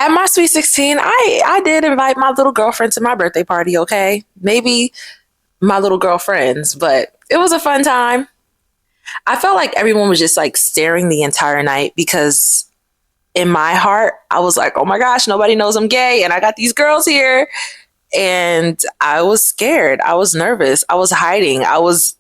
At my Sweet 16, I did invite my little girlfriend to my birthday party, okay? Maybe my little girlfriends, but it was a fun time. I felt like everyone was just like staring the entire night because in my heart, I was like, oh my gosh, nobody knows I'm gay and I got these girls here. And I was scared. I was nervous. I was hiding. I was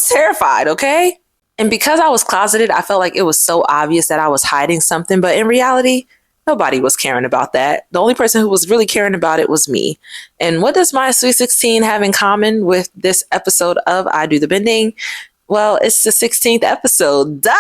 terrified, okay? And because I was closeted, I felt like it was so obvious that I was hiding something. But in reality, nobody was caring about that. The only person who was really caring about it was me. And what does my Sweet 16 have in common with this episode of I Do the Bending? Well, it's the 16th episode. Duh!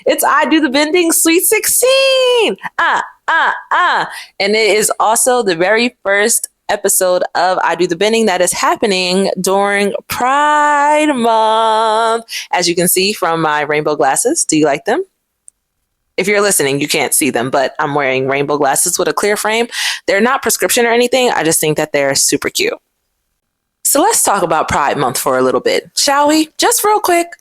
It's I Do the Bending Sweet 16. And it is also the very first episode of I Do the Bending that is happening during Pride Month. As you can see from my rainbow glasses. Do you like them? If you're listening, you can't see them, but I'm wearing rainbow glasses with a clear frame. They're not prescription or anything. I just think that they're super cute. So let's talk about Pride Month for a little bit, shall we? Just real quick.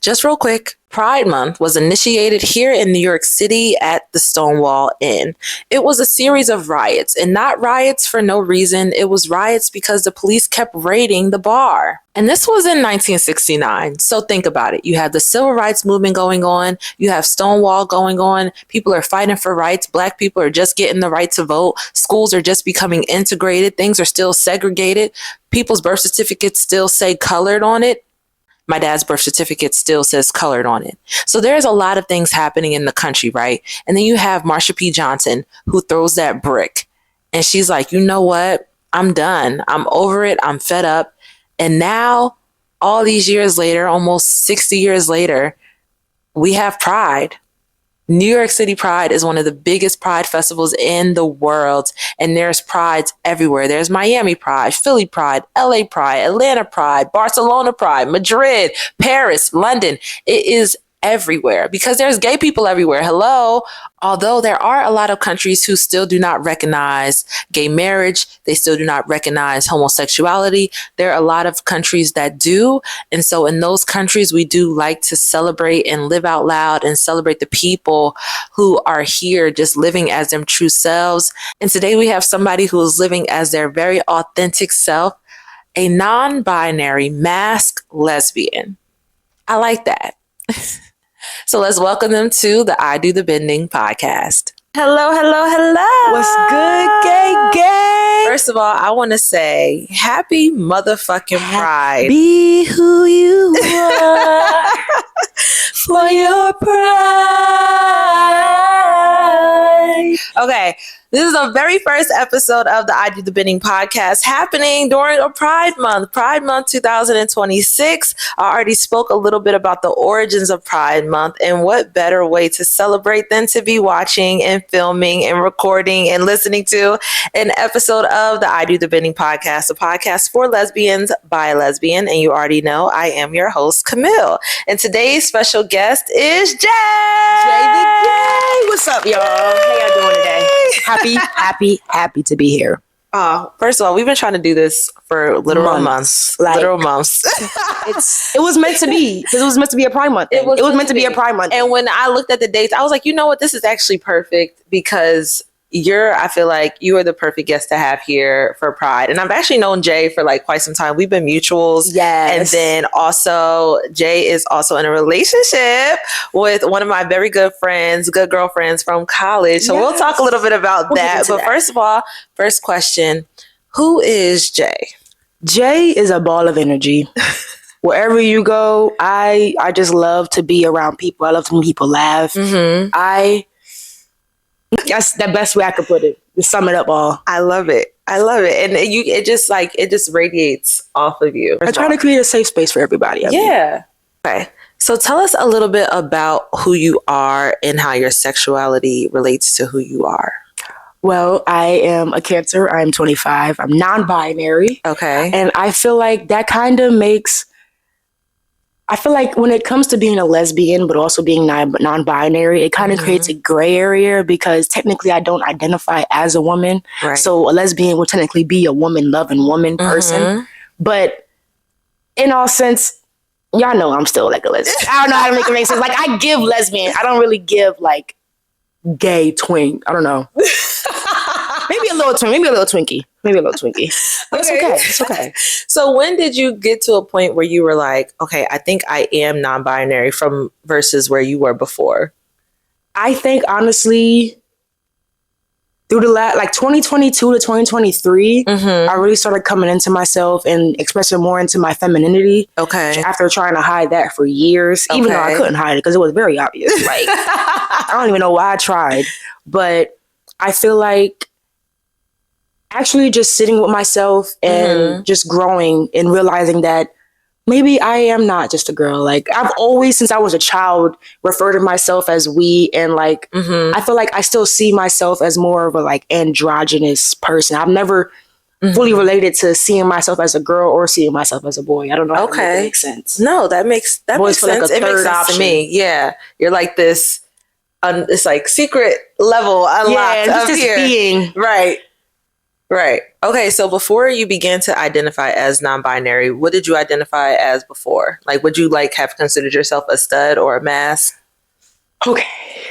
Pride Month was initiated here in New York City at the Stonewall Inn. It was a series of riots, and not riots for no reason. It was riots because the police kept raiding the bar. And this was in 1969. So think about it. You have the civil rights movement going on. You have Stonewall going on. People are fighting for rights. Black people are just getting the right to vote. Schools are just becoming integrated. Things are still segregated. People's birth certificates still say colored on it. My dad's birth certificate still says colored on it. So there's a lot of things happening in the country, right? And then you have Marsha P. Johnson, who throws that brick. And she's like, you know what? I'm done. I'm over it. I'm fed up. And now, all these years later, almost 60 years later, we have Pride. New York City Pride is one of the biggest Pride festivals in the world. And there's prides everywhere. There's Miami Pride, Philly Pride, LA Pride, Atlanta Pride, Barcelona Pride, Madrid, Paris, London. It is everywhere because there's gay people everywhere. Hello. Although there are a lot of countries who still do not recognize gay marriage, they still do not recognize homosexuality. There are a lot of countries that do. And so in those countries, we do like to celebrate and live out loud and celebrate the people who are here just living as their true selves. And today we have somebody who is living as their very authentic self, a non-binary Masc lesbian. I like that. So let's welcome them to the I Do the Bending podcast. Hello. What's good, gay? First of all, I want to say happy motherfucking Pride. Be who you are for your pride. Okay, this is the very first episode of the I Do the Bending podcast happening during a Pride Month 2026. I already spoke a little bit about the origins of Pride Month, and what better way to celebrate than to be watching and filming and recording and listening to an episode of the I Do the Bending podcast, a podcast for lesbians by a lesbian. And you already know I am your host, Camille. And today's special guest is Jay. Jay. What's up, y'all? How y'all doing today? Happy to be here. First of all, we've been trying to do this for literal months. Literal months. It was meant to be, because it was meant to be a Pride Month. It was meant to be a Pride Month. And when I looked at the dates, I was like, you know what? This is actually perfect because I feel like you are the perfect guest to have here for Pride. And I've actually known Jay for like quite some time. We've been mutuals. Yes. And then also Jay is also in a relationship with one of my very good girlfriends from college. So We'll talk a little bit about that. But first of all, first question, who is Jay? Jay is a ball of energy. Wherever you go, I just love to be around people. I love to make people laugh. Mm-hmm. That's the best way I could put it, to sum it up all. I love it. And it just radiates off of you. I try to create a safe space for everybody. Yeah. Okay. So tell us a little bit about who you are and how your sexuality relates to who you are. Well, I am a Cancer. I'm 25. I'm non-binary. Okay. And I feel like that kind of makes... I feel like when it comes to being a lesbian, but also being non-binary, it kind of creates a gray area because technically I don't identify as a woman. Right. So a lesbian would technically be a woman-loving woman person. But in all sense, y'all know I'm still like a lesbian. I don't know how to make it make sense. Like I give lesbian. I don't really give like gay twink. I don't know. Maybe a little twink. Maybe a little Twinkie. Maybe a little Twinkie. But Okay. it's okay. It's okay. So when did you get to a point where you were like, okay, I think I am non-binary from versus where you were before? I think honestly, through the 2022 to 2023, I really started coming into myself and expressing more into my femininity. Okay. After trying to hide that for years, even though I couldn't hide it because it was very obvious. Like, I don't even know why I tried, but I feel like actually just sitting with myself and just growing and realizing that maybe I am not just a girl. Like, I've always, since I was a child, referred to myself as we, and like, I feel like I still see myself as more of a like androgynous person. I've never fully related to seeing myself as a girl or seeing myself as a boy. I don't know if that makes sense. No, that makes sense. Like a it makes third sense option to me. Yeah. You're like this, it's like secret level unlocked just up this here. being. Right. Okay, so before you began to identify as non-binary, what did you identify as before? Like, would you like have considered yourself a stud or a Masc? Okay.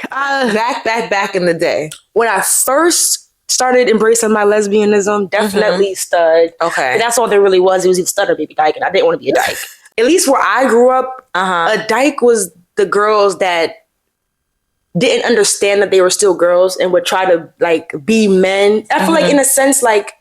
Back in the day. When I first started embracing my lesbianism, definitely stud. Okay. And that's all there really was. It was either stud or baby dyke, and I didn't want to be a dyke. At least where I grew up, a dyke was the girls that didn't understand that they were still girls and would try to like be men. I feel like in a sense, like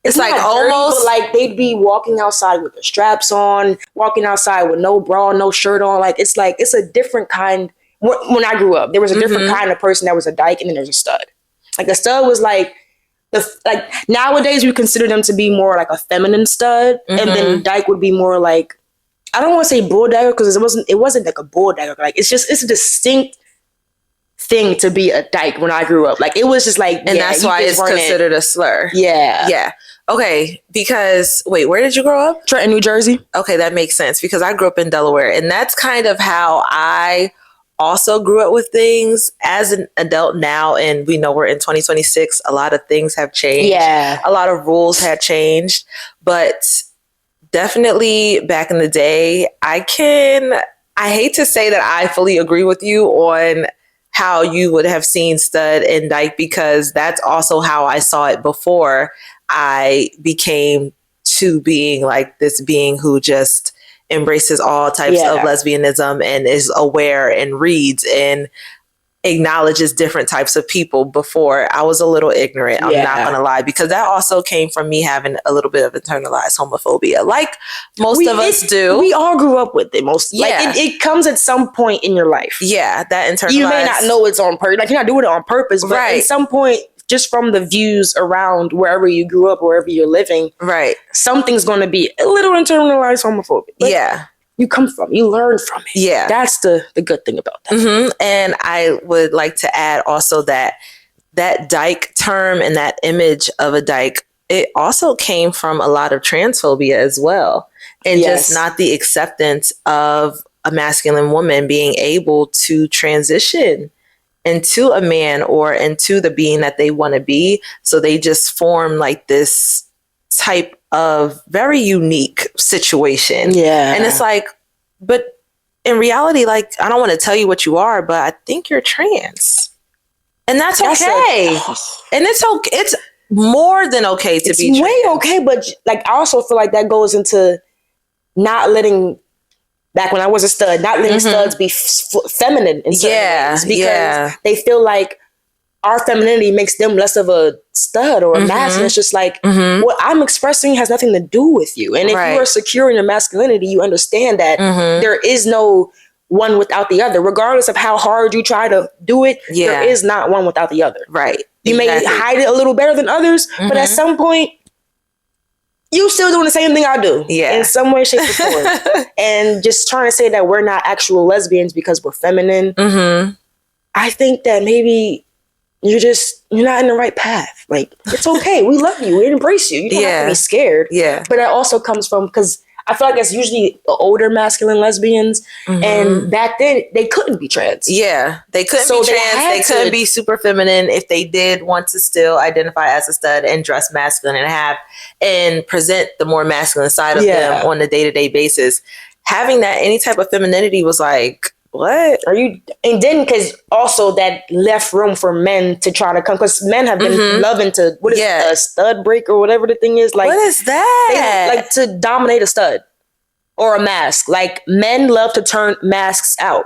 it's like almost dirty, but like they'd be walking outside with their straps on, walking outside with no bra, no shirt on. Like it's a different kind. When I grew up, there was a different kind of person that was a dyke, and then there's a stud. Like a stud was like nowadays we consider them to be more like a feminine stud, and then dyke would be more like, I don't want to say bull dagger because it wasn't like a bull dagger. Like it's a distinct thing to be a dyke when I grew up. Like it was just like, and that's why it's considered a slur. Yeah. Okay, because wait, where did you grow up? Trenton, New Jersey. Okay, that makes sense because I grew up in Delaware, and that's kind of how I also grew up with things as an adult now. And we know we're in 2026. A lot of things have changed. Yeah, a lot of rules had changed, but definitely back in the day, I hate to say that I fully agree with you on how you would have seen stud and dyke, because that's also how I saw it before I became to being like this being who just embraces all types of lesbianism and is aware and reads and acknowledges different types of people. Before, I was a little ignorant. I'm not going to lie, because that also came from me having a little bit of internalized homophobia, like most of us do. We all grew up with it. It comes at some point in your life. Yeah, that internalized. You may not know it's on purpose. Like, you're not doing it on purpose, but at some point, just from the views around wherever you grew up, wherever you're living, something's going to be a little internalized homophobic. Like, you come from, you learn from it. Yeah. That's the good thing about that. And I would like to add also that dyke term and that image of a dyke, it also came from a lot of transphobia as well. And just not the acceptance of a masculine woman being able to transition into a man or into the being that they want to be. So they just form like this type of very unique situation. Yeah. And it's like, but in reality, like, I don't want to tell you what you are, but I think you're trans. And that's okay. And it's okay. It's more than okay to be trans. It's way okay, but like, I also feel like that goes into not letting, back when I was a stud, not letting studs be feminine in certain ways, because they feel like our femininity makes them less of a stud or a masc. And it's just like, what I'm expressing has nothing to do with you. And if you are secure in your masculinity, you understand that there is no one without the other. Regardless of how hard you try to do it, there is not one without the other. Right. You may hide it a little better than others, but at some point, you still doing the same thing I do. In some way, shape, or form. And just trying to say that we're not actual lesbians because we're feminine. I think that maybe you're not in the right path. Like, it's okay. We love you. We embrace you. You don't have to be scared. But that also comes from, because I feel like it's usually the older masculine lesbians, and back then they couldn't be trans. Yeah, they couldn't be trans. They couldn't be super feminine if they did want to still identify as a stud and dress masculine and present the more masculine side of them on a day-to-day basis. Having that any type of femininity was like, what? Are you? And then because also that left room for men to try to come, because men have been loving to what is it, a stud break or whatever the thing is. Like, what is that? They like to dominate a stud or a mask. Like, men love to turn masks out.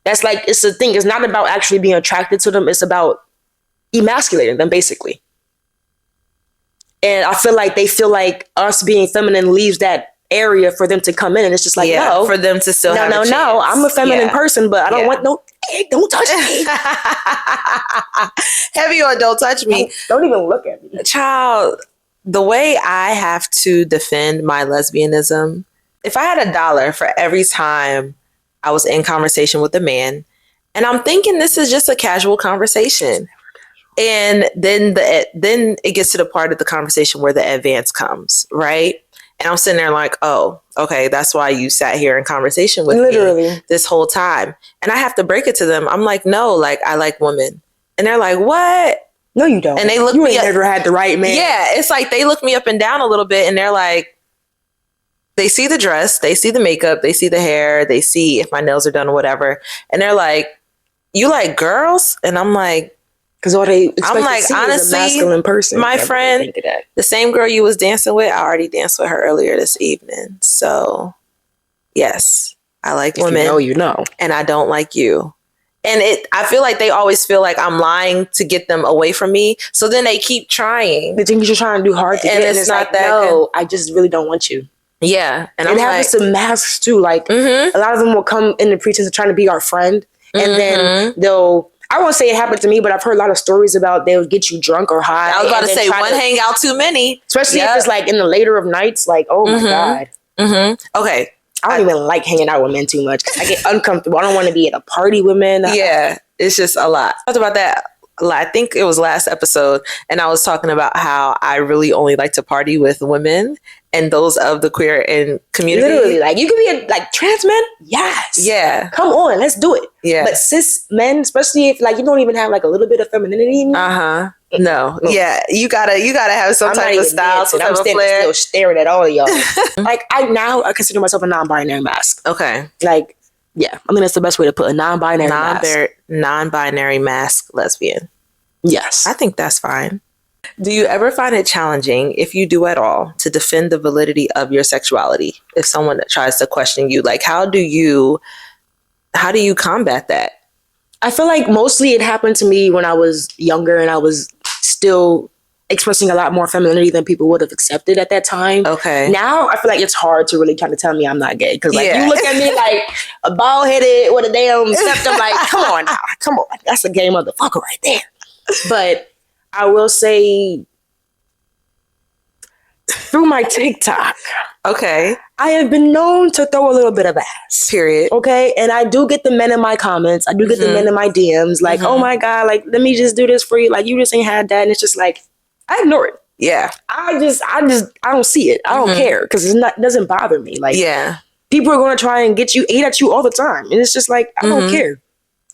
That's like, it's a thing. It's not about actually being attracted to them. It's about emasculating them, basically. And I feel like they feel like us being feminine leaves that area for them to come in, and it's just like, no, for them to still have a chance. No, I'm a feminine person, but I don't want no, hey, don't touch me. Heavy on don't touch me. Don't even look at me. Child, the way I have to defend my lesbianism, if I had $1 for every time I was in conversation with a man, and I'm thinking this is just a casual conversation, and then it gets to the part of the conversation where the advance comes, right? And I'm sitting there like, oh, okay, that's why you sat here in conversation with me this whole time. And I have to break it to them. I'm like, no, like, I like women. And they're like, what? No, you don't. And they look you ain't never had the right man. Yeah, it's like they look me up and down a little bit, and they're like, they see the dress, they see the makeup, they see the hair, they see if my nails are done or whatever. And they're like, you like girls? And I'm like, because all they expect I'm like, to see honestly, is a masculine person. My friend, the same girl you was dancing with, I already danced with her earlier this evening. So, yes, I like women. You know. And I don't like you. And I feel like they always feel like I'm lying to get them away from me. So then they keep trying. They think you're trying to do hard to and get. It's not like, that no, good. I just really don't want you. Yeah. And it happens to masks too. Like, a lot of them will come in the pretense of trying to be our friend. And then they'll, I won't say it happened to me, but I've heard a lot of stories about they'll get you drunk or high. I was about to say, one hangout too many. Especially if it's like in the later of nights, like, oh my God. Okay. I don't even like hanging out with men too much. I get uncomfortable. I don't want to be at a party with men. Yeah, it's just a lot. I talked about that. I think it was last episode, and I was talking about how I really only like to party with women and those of the queer and community. Literally, like, you could be like trans men. Yes. Yeah. Come on, let's do it. Yeah. But cis men, especially if like you don't even have like a little bit of femininity in you. No. Yeah. You gotta have some type of style, some type of flair. Still staring at all of y'all. Like, I consider myself a non-binary masc. Okay. Like, yeah. I mean, that's the best way to put a non-binary masc. Non-binary masc lesbian. Yes. I think that's fine. Do you ever find it challenging, if you do at all, to defend the validity of your sexuality? If someone tries to question you, like, how do you combat that? I feel like mostly it happened to me when I was younger and I was still expressing a lot more femininity than people would have accepted at that time. Okay. Now I feel like it's hard to really try to tell me I'm not gay, because like you look at me like a bald headed with a damn septum. Like, come on now, come on, that's a gay motherfucker right there. But I will say, through my TikTok, okay, I have been known to throw a little bit of ass. Period. Okay, and I do get the men in my comments. I do get the men in my DMs. Like, oh my God, like, let me just do this for you. Like, you just ain't had that, and it's just like, I ignore it. Yeah. I don't see it. I don't care, because it doesn't bother me. Like, people are going to try and get you, eat at you all the time, and it's just like, I don't care.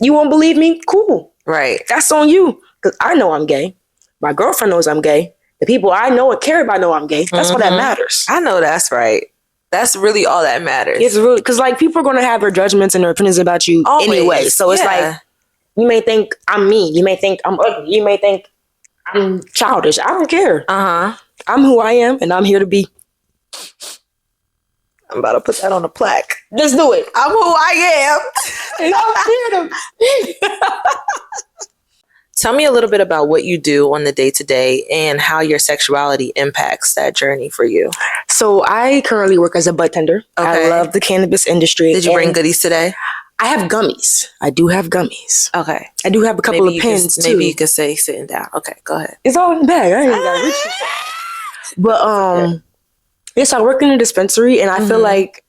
You won't believe me? Cool. Right. That's on you, because I know I'm gay. My girlfriend knows I'm gay. The people I know and care about know I'm gay. That's what that matters. I know that's right. That's really all that matters. It's really, because like, people are going to have their judgments and their opinions about you anyway. So it's like, you may think I'm mean. You may think I'm ugly. You may think I'm childish. I don't care. I'm who I am, and I'm here to be. I'm about to put that on a plaque. Let's do it. I'm who I am. And I'm here to be. Tell me a little bit about what you do on the day-to-day and how your sexuality impacts that journey for you. So I currently work as a bud tender. Okay. I love the cannabis industry. Did you bring goodies today? I have gummies. I do have gummies. Okay. I do have a couple of pins too. Maybe you could say sitting down. Okay, go ahead. It's all in the bag. I ain't even gotta reach it. But yes, I work in a dispensary, and I feel like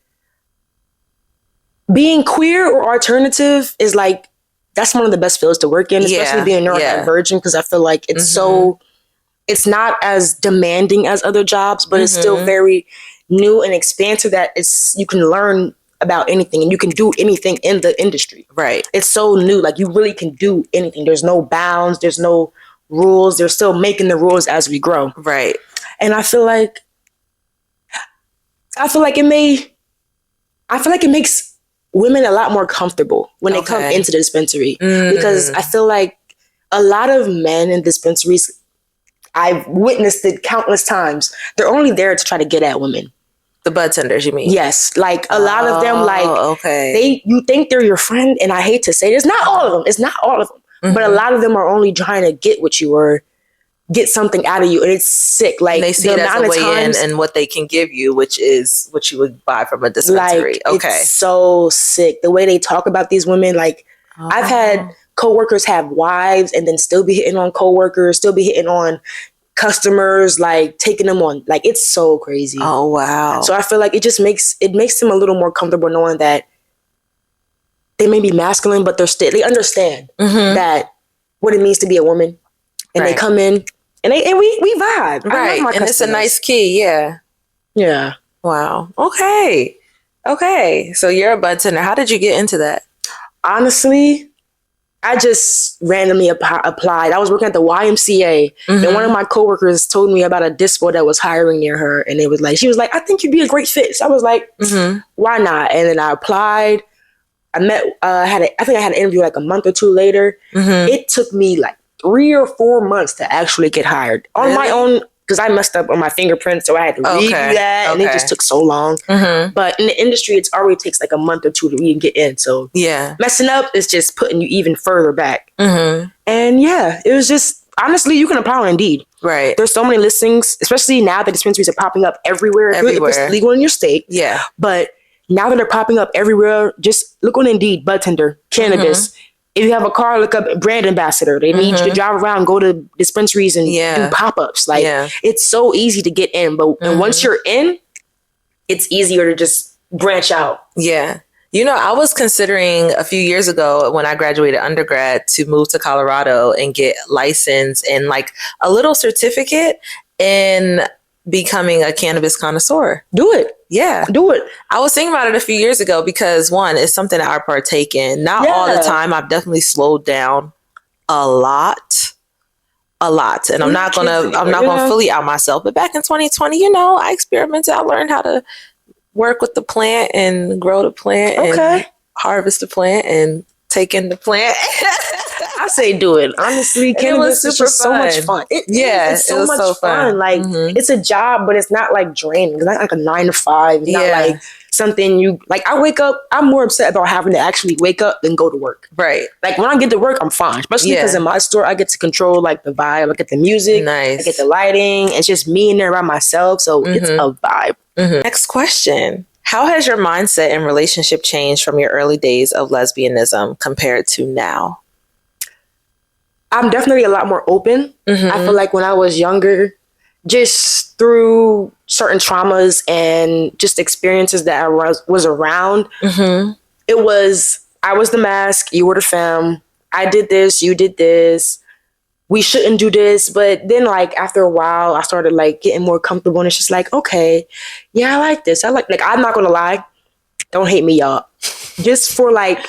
being queer or alternative is like, that's one of the best fields to work in, especially being neurodivergent, because I feel like it's so, it's not as demanding as other jobs, but it's still very new and expansive, that you can learn about anything and you can do anything in the industry. Right. It's so new. Like, you really can do anything. There's no bounds. There's no rules. They're still making the rules as we grow. Right. And I feel like it makes women a lot more comfortable when they come into the dispensary. Because I feel like a lot of men in dispensaries, I've witnessed it countless times, they're only there to try to get at women. The bud tenders, you mean? Yes. Like a lot of them, like you think they're your friend, and I hate to say it, it's not all of them. It's not all of them. But a lot of them are only trying to get what you or get something out of you, and it's sick. Like and they see it as a way in and what they can give you, which is what you would buy from a dispensary. Like, it's so sick. The way they talk about these women, like I've had coworkers have wives and then still be hitting on coworkers, still be hitting on customers, like taking them on. Like it's so crazy. Oh wow. So I feel like it makes them a little more comfortable knowing that they may be masculine, but they understand that what it means to be a woman. And they come in and we vibe. Right. And it's a nice key. Yeah. Yeah. Wow. Okay. So you're a bud tender. How did you get into that? Honestly, I just randomly applied. I was working at the YMCA and one of my coworkers told me about a dispo that was hiring near her. And she was like, I think you'd be a great fit. So I was like, why not? And then I applied. I met, I think I had an interview like a month or two later. It took me like 3 or 4 months to actually get hired on my own, because I messed up on my fingerprints, so I had to redo that, and it just took so long. But in the industry, it already takes like a month or two to even get in. So messing up is just putting you even further back. And yeah, it was just, honestly, you can apply on Indeed. Right. There's so many listings, especially now that dispensaries are popping up everywhere. If it's legal in your state. Yeah. But now that they're popping up everywhere, just look on Indeed, bud tender, cannabis. If you have a car, look up brand ambassador. They need you to drive around, go to dispensaries and do pop-ups. Like it's so easy to get in, but once you're in, it's easier to just branch out. Yeah. You know, I was considering a few years ago when I graduated undergrad to move to Colorado and get licensed and like a little certificate in becoming a cannabis connoisseur. Do it. Yeah. Do it. I was thinking about it a few years ago because one, it's something that I partake in. Not all the time. I've definitely slowed down a lot. And I'm not gonna fully out myself. But back in 2020, you know, I experimented. I learned how to work with the plant and grow the plant and harvest the plant and take in the plant. I say do it. Honestly, cannabis is just so much fun. It's so much fun. Like it's a job, but it's not like draining. It's not like a 9 to 5. It's not like something you like. I wake up, I'm more upset about having to actually wake up than go to work. Right. Like when I get to work, I'm fine. Especially because in my store, I get to control like the vibe. I get the music. Nice. I get the lighting. It's just me in there by myself. So it's a vibe. Next question. How has your mindset and relationship changed from your early days of lesbianism compared to now? I'm definitely a lot more open. I feel like when I was younger, just through certain traumas and just experiences that I was around, it was, I was the Masc, you were the femme. I did this, you did this. We shouldn't do this. But then like after a while, I started like getting more comfortable and it's just like, okay, yeah, I like this. Like I'm not going to lie. Don't hate me, y'all. Just for like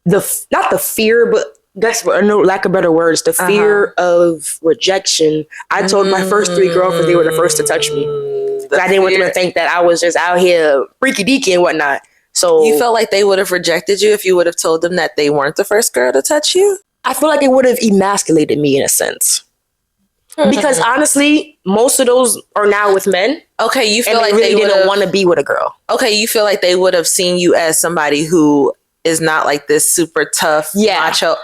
not the fear, but that's no lack of better words, the fear of rejection. I told my first 3 girlfriends they were the first to touch me. I didn't want them to think that I was just out here freaky deaky and whatnot. So you felt like they would have rejected you if you would have told them that they weren't the first girl to touch you? I feel like it would have emasculated me in a sense. Because honestly, most of those are now with men. Okay, you feel like they didn't want to be with a girl. Okay, you feel like they would have seen you as somebody who is not like this super tough macho.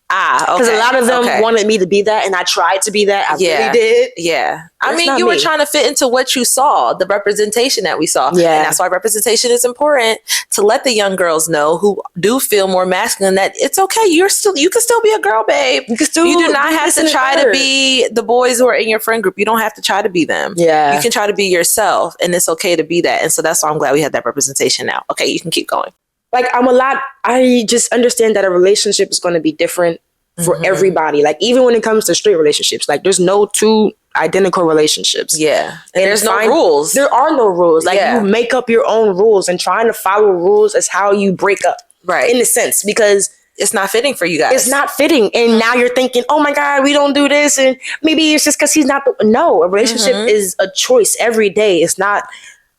Because a lot of them wanted me to be that, and I tried to be that. I really did. Yeah. I mean, you were trying to fit into what you saw, the representation that we saw. Yeah. And that's why representation is important, to let the young girls know who do feel more masculine that it's okay. You can still be a girl, babe. You do not have to try to be the boys who are in your friend group. You don't have to try to be them. Yeah. You can try to be yourself, and it's okay to be that. And so that's why I'm glad we had that representation now. Okay, you can keep going. Like I just understand that a relationship is going to be different for everybody. Like even when it comes to straight relationships, like there's no 2 identical relationships. Yeah. And there's no rules. There are no rules. Like you make up your own rules, and trying to follow rules is how you break up. Right. In a sense, because it's not fitting for you guys. It's not fitting. And now you're thinking, oh my God, we don't do this. And maybe it's just because he's not. No, a relationship is a choice every day. It's not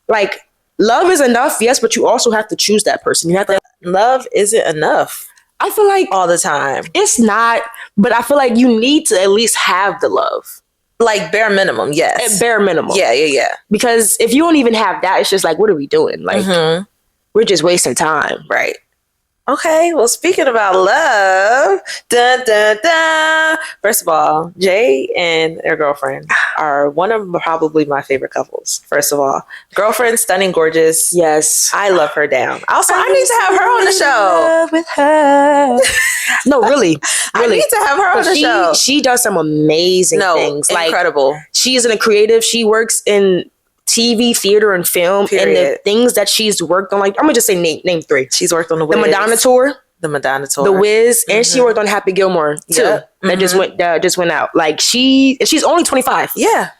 like love is enough, yes, but you also have to choose that person. You have to. Love isn't enough I feel like all the time. it's not, but I feel like you need to at least have the love. Like bare minimum, yes. At bare minimum. Yeah. Because if you don't even have that, it's just like, what are we doing? Like, we're just wasting time. Right. Okay, well, speaking about love, dun, dun, dun. First of all, Jay and their girlfriend are one of probably my favorite couples. First of all, girlfriend, stunning, gorgeous. Yes. I love her down. Also, I need to have her on the show. Love with her. No, really. I need to have her on the show. She does some amazing things. Incredible. Like, she isn't a creative. She works in TV, theater, and film. Period. And the things that she's worked on, like, I'm going to just say name three. She's worked on The Wiz. The Madonna tour. The Wiz, and she worked on Happy Gilmore too. Yeah. That just went out. Like, she's only 25. Yeah.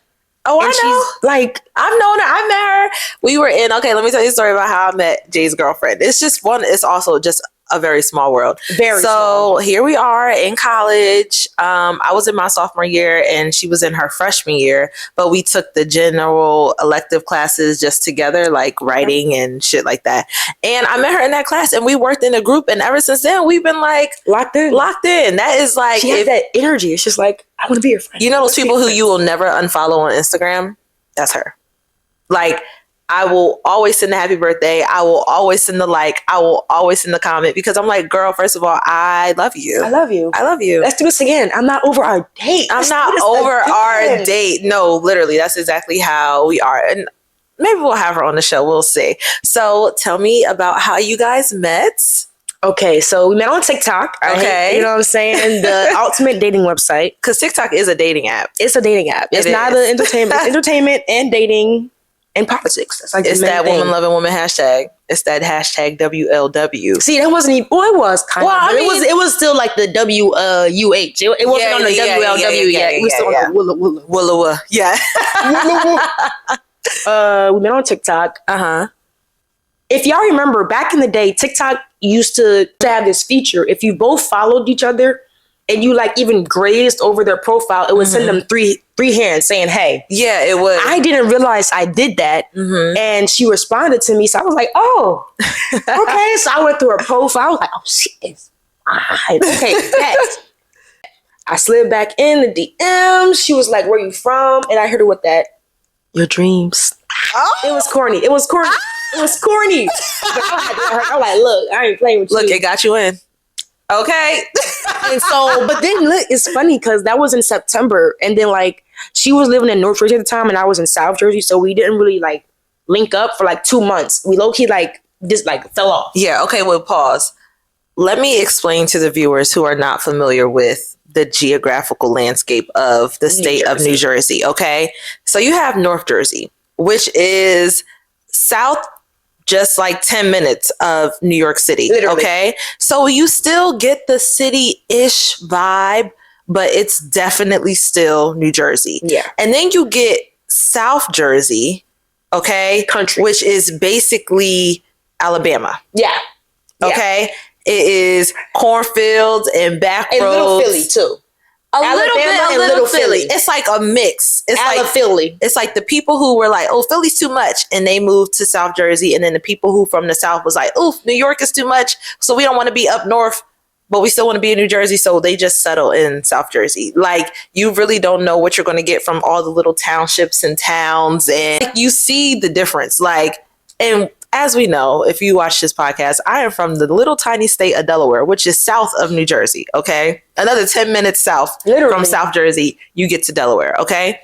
Oh, and I know. She's, like, I've known her. I met her. We were in. Okay, let me tell you a story about how I met Jay's girlfriend. It's just one. It's also just a very small world. Very small. So here we are in college. I was in my sophomore year and she was in her freshman year, but we took the general elective classes just together, like writing and shit like that. And I met her in that class and we worked in a group, and ever since then we've been like locked in. That is like, she has that energy. It's just like, I want to be your friend. You know those people who you will never unfollow on Instagram? That's her. Like, I will always send a happy birthday. I will always send the like. I will always send the comment, because I'm like, girl, first of all, I love you. I love you. I love you. Let's do this again. I'm not over our date. I'm not over our date. No, literally, that's exactly how we are. And maybe we'll have her on the show. We'll see. So tell me about how you guys met. Okay, so we met on TikTok. Okay. You know what I'm saying? The ultimate dating website. Because TikTok is a dating app. It's a dating app. It's not an entertainment. It's entertainment and dating and politics. That's like it's that thing. Woman loving woman hashtag. It's that hashtag WLW. See, that wasn't even. Well, it was kind of. I mean, it was still like the WUH. It wasn't on the WLW yet. It was still on the Willa. Yeah. We met on TikTok. If y'all remember, back in the day, TikTok used to have this feature. If you both followed each other and you like even grazed over their profile, it would send them three hands saying, hey. Yeah, it would. I didn't realize I did that. And she responded to me. So I was like, oh, okay. So I went through her profile. I was like, oh, she is fine. Okay, that. I slid back in the DM. She was like, where you from? And I heard her with that, your dreams. Oh. It was corny. It was corny. But I'm like, look, I ain't playing with you. Look, it got you in. Okay. And so, but then look, it's funny because that was in September. And then like, she was living in North Jersey at the time and I was in South Jersey. So we didn't really like link up for like 2 months. We low-key like just like fell off. Yeah. Okay. Well, pause. Let me explain to the viewers who are not familiar with the geographical landscape of the state of New Jersey. Okay. So you have North Jersey, which is south, just like 10 minutes of New York City. Literally. Okay. So you still get the city-ish vibe, but it's definitely still New Jersey. Yeah. And then you get South Jersey, okay? Country. Which is basically Alabama. Yeah. Okay. It is cornfields and back roads. And little Philly too. A little Philly. It's like a mix. It's like Philly. It's like the people who were like, oh, Philly's too much. And they moved to South Jersey. And then the people who from the South was like, oh, New York is too much. So we don't want to be up north, but we still want to be in New Jersey. So they just settle in South Jersey. Like, you really don't know what you're going to get from all the little townships and towns. And like, you see the difference. Like, and as we know, if you watch this podcast, I am from the little tiny state of Delaware, which is south of New Jersey. Okay. Another 10 minutes south from South Jersey, you get to Delaware. Okay.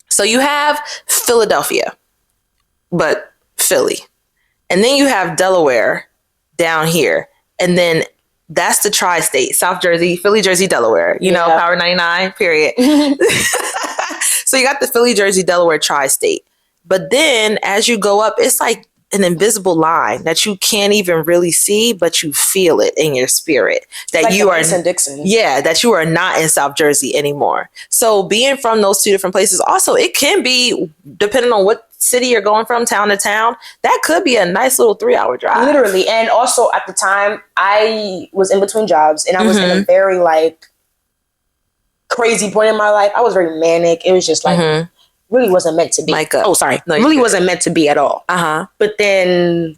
So you have Philadelphia, but Philly. And then you have Delaware down here. And then that's the tri-state, South Jersey, Philly, Jersey, Delaware, you know, Power 99, period. So you got the Philly, Jersey, Delaware tri-state. But then as you go up, it's like an invisible line that you can't even really see, but you feel it in your spirit that like you are Dixon. Yeah, that you are not in South Jersey anymore. So being from those two different places, also it can be, depending on what city you're going from, town to town, that could be a nice little 3-hour drive. Literally. And also at the time I was in between jobs and I was in a very like crazy point in my life. I was very manic. It was just like really wasn't meant to be. Micah. Oh, sorry. No, really wasn't meant to be at all. But then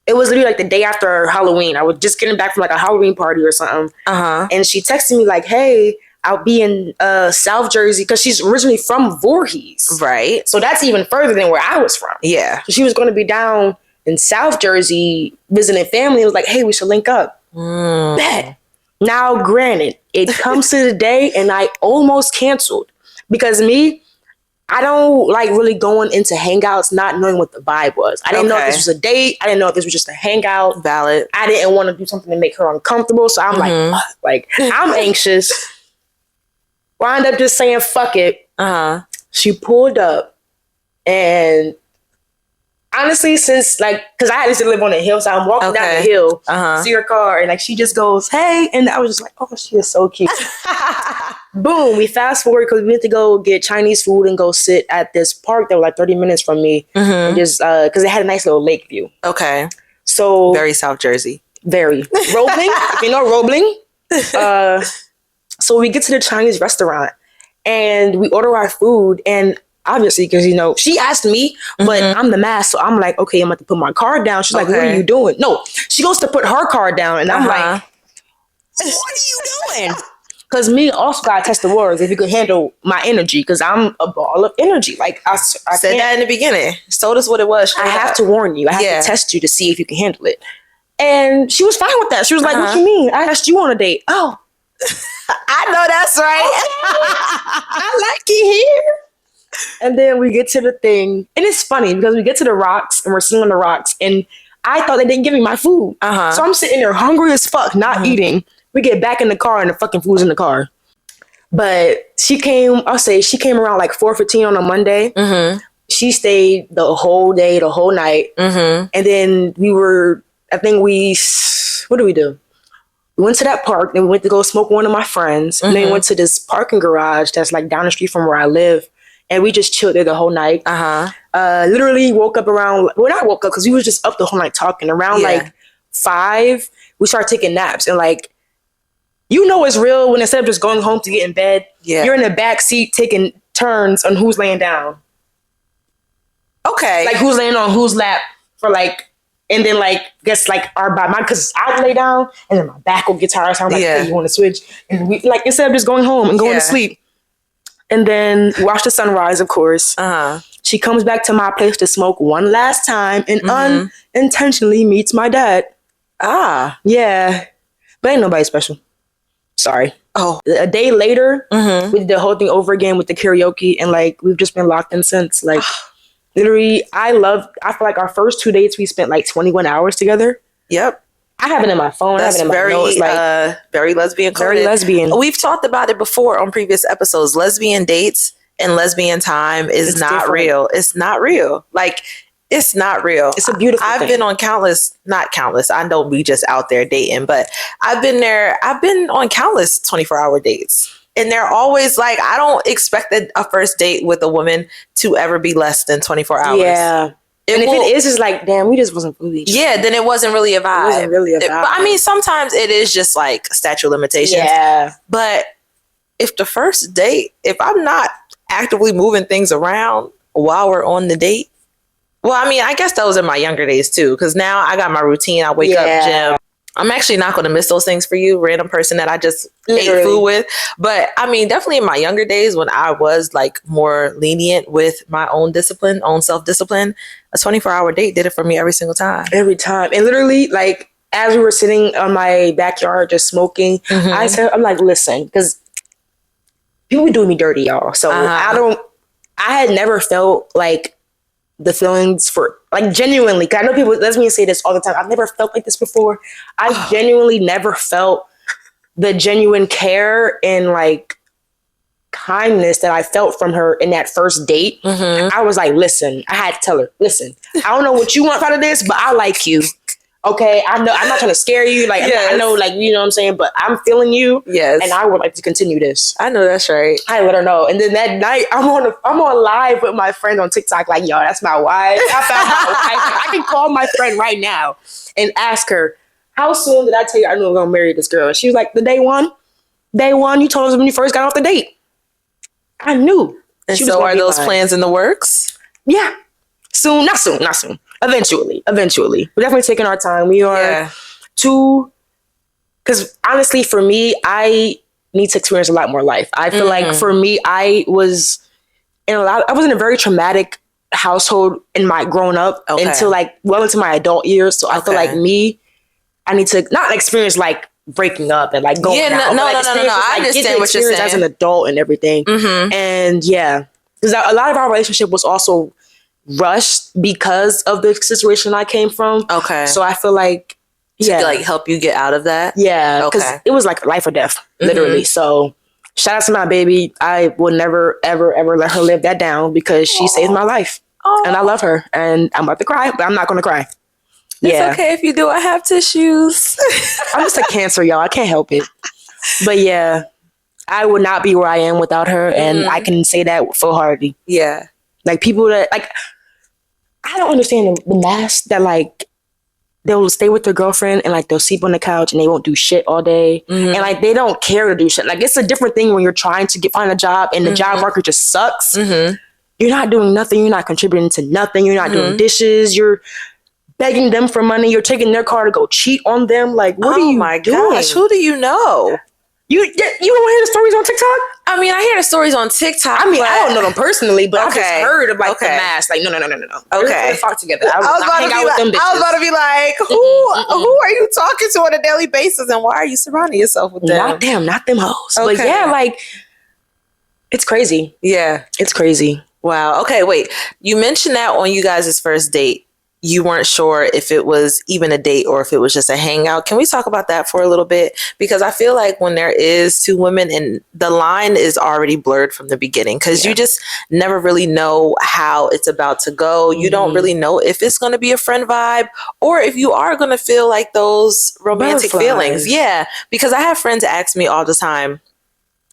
it was literally like the day after Halloween. I was just getting back from like a Halloween party or something. And she texted me like, hey, I'll be in South Jersey, because she's originally from Voorhees. Right. So that's even further than where I was from. Yeah. So she was going to be down in South Jersey visiting family. It was like, hey, we should link up. Bet. Now, granted, it comes to the day and I almost canceled, because I don't like really going into hangouts not knowing what the vibe was. I didn't know if this was a date. I didn't know if this was just a hangout. Valid. I didn't want to do something to make her uncomfortable. So I'm like, I'm anxious. Wound up just saying, fuck it. She pulled up, and honestly, since like, because I used to live on a hill, so I'm walking down the hill, see her car, and like she just goes, hey, and I was just like, oh, she is so cute. Boom, we fast forward because we went to go get Chinese food and go sit at this park that was like 30 minutes from me, and just because it had a nice little lake view. Okay. So very South Jersey. Very Roebling, if you know Roebling. So we get to the Chinese restaurant and we order our food, and obviously, because, you know, she asked me, but I'm the Masc, so I'm like, okay, I'm about to put my card down. She's like, what are you doing? No, she goes to put her card down, and I'm like, what are you doing? Because me also got to test the waters if you could handle my energy, because I'm a ball of energy. Like I said that in the beginning. Told us what it was. I have to warn you. I have to test you to see if you can handle it. And she was fine with that. She was like, what you mean? I asked you on a date. Oh. I know that's right. I like it here. And then we get to the thing, and it's funny because we get to the rocks and we're sitting on the rocks, and I thought they didn't give me my food. So I'm sitting there hungry as fuck, not eating. We get back in the car and the fucking food's in the car. But she came around like 4:15 on a Monday. She stayed the whole day, the whole night. And then what did we do? We went to that park, then we went to go smoke with one of my friends. And then we went to this parking garage that's like down the street from where I live. And we just chilled there the whole night. Literally woke up around, well, not woke up because we was just up the whole night talking. Around like 5, we started taking naps. And like, you know it's real when instead of just going home to get in bed, you're in the back seat taking turns on who's laying down. Okay. Like who's laying on whose lap for like, and then like, guess like because I lay down and then my back will get tired. So I'm like, hey, you want to switch? And we like, instead of just going home and going to sleep. And then watch the sunrise, of course. She comes back to my place to smoke one last time and unintentionally meets my dad. Yeah. But ain't nobody special. Sorry. A day later, we did the whole thing over again with the karaoke, and like we've just been locked in since. Like literally, I feel like our first 2 dates we spent like 21 hours together. Yep. I have it in my phone. That's I have it in my notes. Like very lesbian. Very lesbian. We've talked about it before on previous episodes. Lesbian dates and lesbian time is not real. It's not real. Like, it's not real. It's a beautiful thing. I've been on not countless. I don't be just out there dating, but I've been on countless 24-hour dates. And they're always like, I don't expect a first date with a woman to ever be less than 24 hours. Yeah. And if it is, it's like, damn, we just wasn't really. Yeah, then it wasn't really a vibe. It wasn't really a vibe. But I mean, sometimes it is just like statute of limitations. Yeah. But if the first date, if I'm not actively moving things around while we're on the date, well, I mean, I guess those are my younger days too, because now I got my routine. I wake up, gym. I'm actually not going to miss those things for you, random person that I just ate food with. But I mean, definitely in my younger days when I was like more lenient with my own self-discipline, a 24-hour date did it for me every single time. Every time. And literally, like, as we were sitting on my backyard just smoking, I'm like, listen, because people be doing me dirty, y'all. So I had never felt like the feelings for, like, genuinely, because I know people, lesbians say this all the time. I've never felt like this before. I genuinely never felt the genuine care and like kindness that I felt from her in that first date. I was like, listen, I had to tell her, listen, I don't know what you want out of this, but I like you. Okay, I know I'm not trying to scare you. Like, I know, like, you know what I'm saying, but I'm feeling you. Yes. And I would like to continue this. I know that's right. I let her know. And then that night I'm on live with my friend on TikTok, like, yo, that's my wife. I found my wife. I can call my friend right now and ask her, how soon did I tell you I knew I was gonna marry this girl? She was like, the day one you told us when you first got off the date. I knew. And She was so gonna are be those mine. plans in the works? Yeah. Soon. Not soon. Eventually. We're definitely taking our time. We are because honestly, for me, I need to experience a lot more life. I feel like for me, I was in a very traumatic household in my growing up until like well into my adult years. So I feel like I need to not experience like breaking up and like going out. No. Like, I understand what you're saying as an adult and everything. And yeah, because a lot of our relationship was also rushed because of the situation I came from. Okay. So I feel like to like help you get out of that. Yeah, because it was like life or death, literally. So shout out to my baby. I will never, ever, ever let her live that down because she saved my life. And I love her. And I'm about to cry, but I'm not going to cry. It's okay if you do. I have tissues. I'm just a Cancer, y'all. I can't help it. But yeah, I would not be where I am without her. And I can say that full-heartedly. Yeah. Like people that, like, I don't understand the Masc that, like, they'll stay with their girlfriend and like they'll sleep on the couch and they won't do shit all day. And like they don't care to do shit. Like it's a different thing when you're trying to find a job and the job market just sucks. You're not doing nothing. You're not contributing to nothing. You're not doing dishes. You're begging them for money. You're taking their car to go cheat on them. Like what are you doing? Gosh, who do you know? You don't hear the stories on TikTok? I mean, I hear the stories on TikTok. I mean, I don't know them personally, but I've just heard of like the Masc. Like, no. Okay. We're fuck together. I was about to be like, who are you talking to on a daily basis and why are you surrounding yourself with them? Not them hoes. Okay. But yeah, like, it's crazy. Yeah. It's crazy. Wow. Okay, wait. You mentioned that on you guys' first date, you weren't sure if it was even a date or if it was just a hangout. Can we talk about that for a little bit? Because I feel like when there is two women and the line is already blurred from the beginning because you just never really know how it's about to go. You don't really know if it's going to be a friend vibe or if you are going to feel like those romantic feelings. Yeah, because I have friends ask me all the time,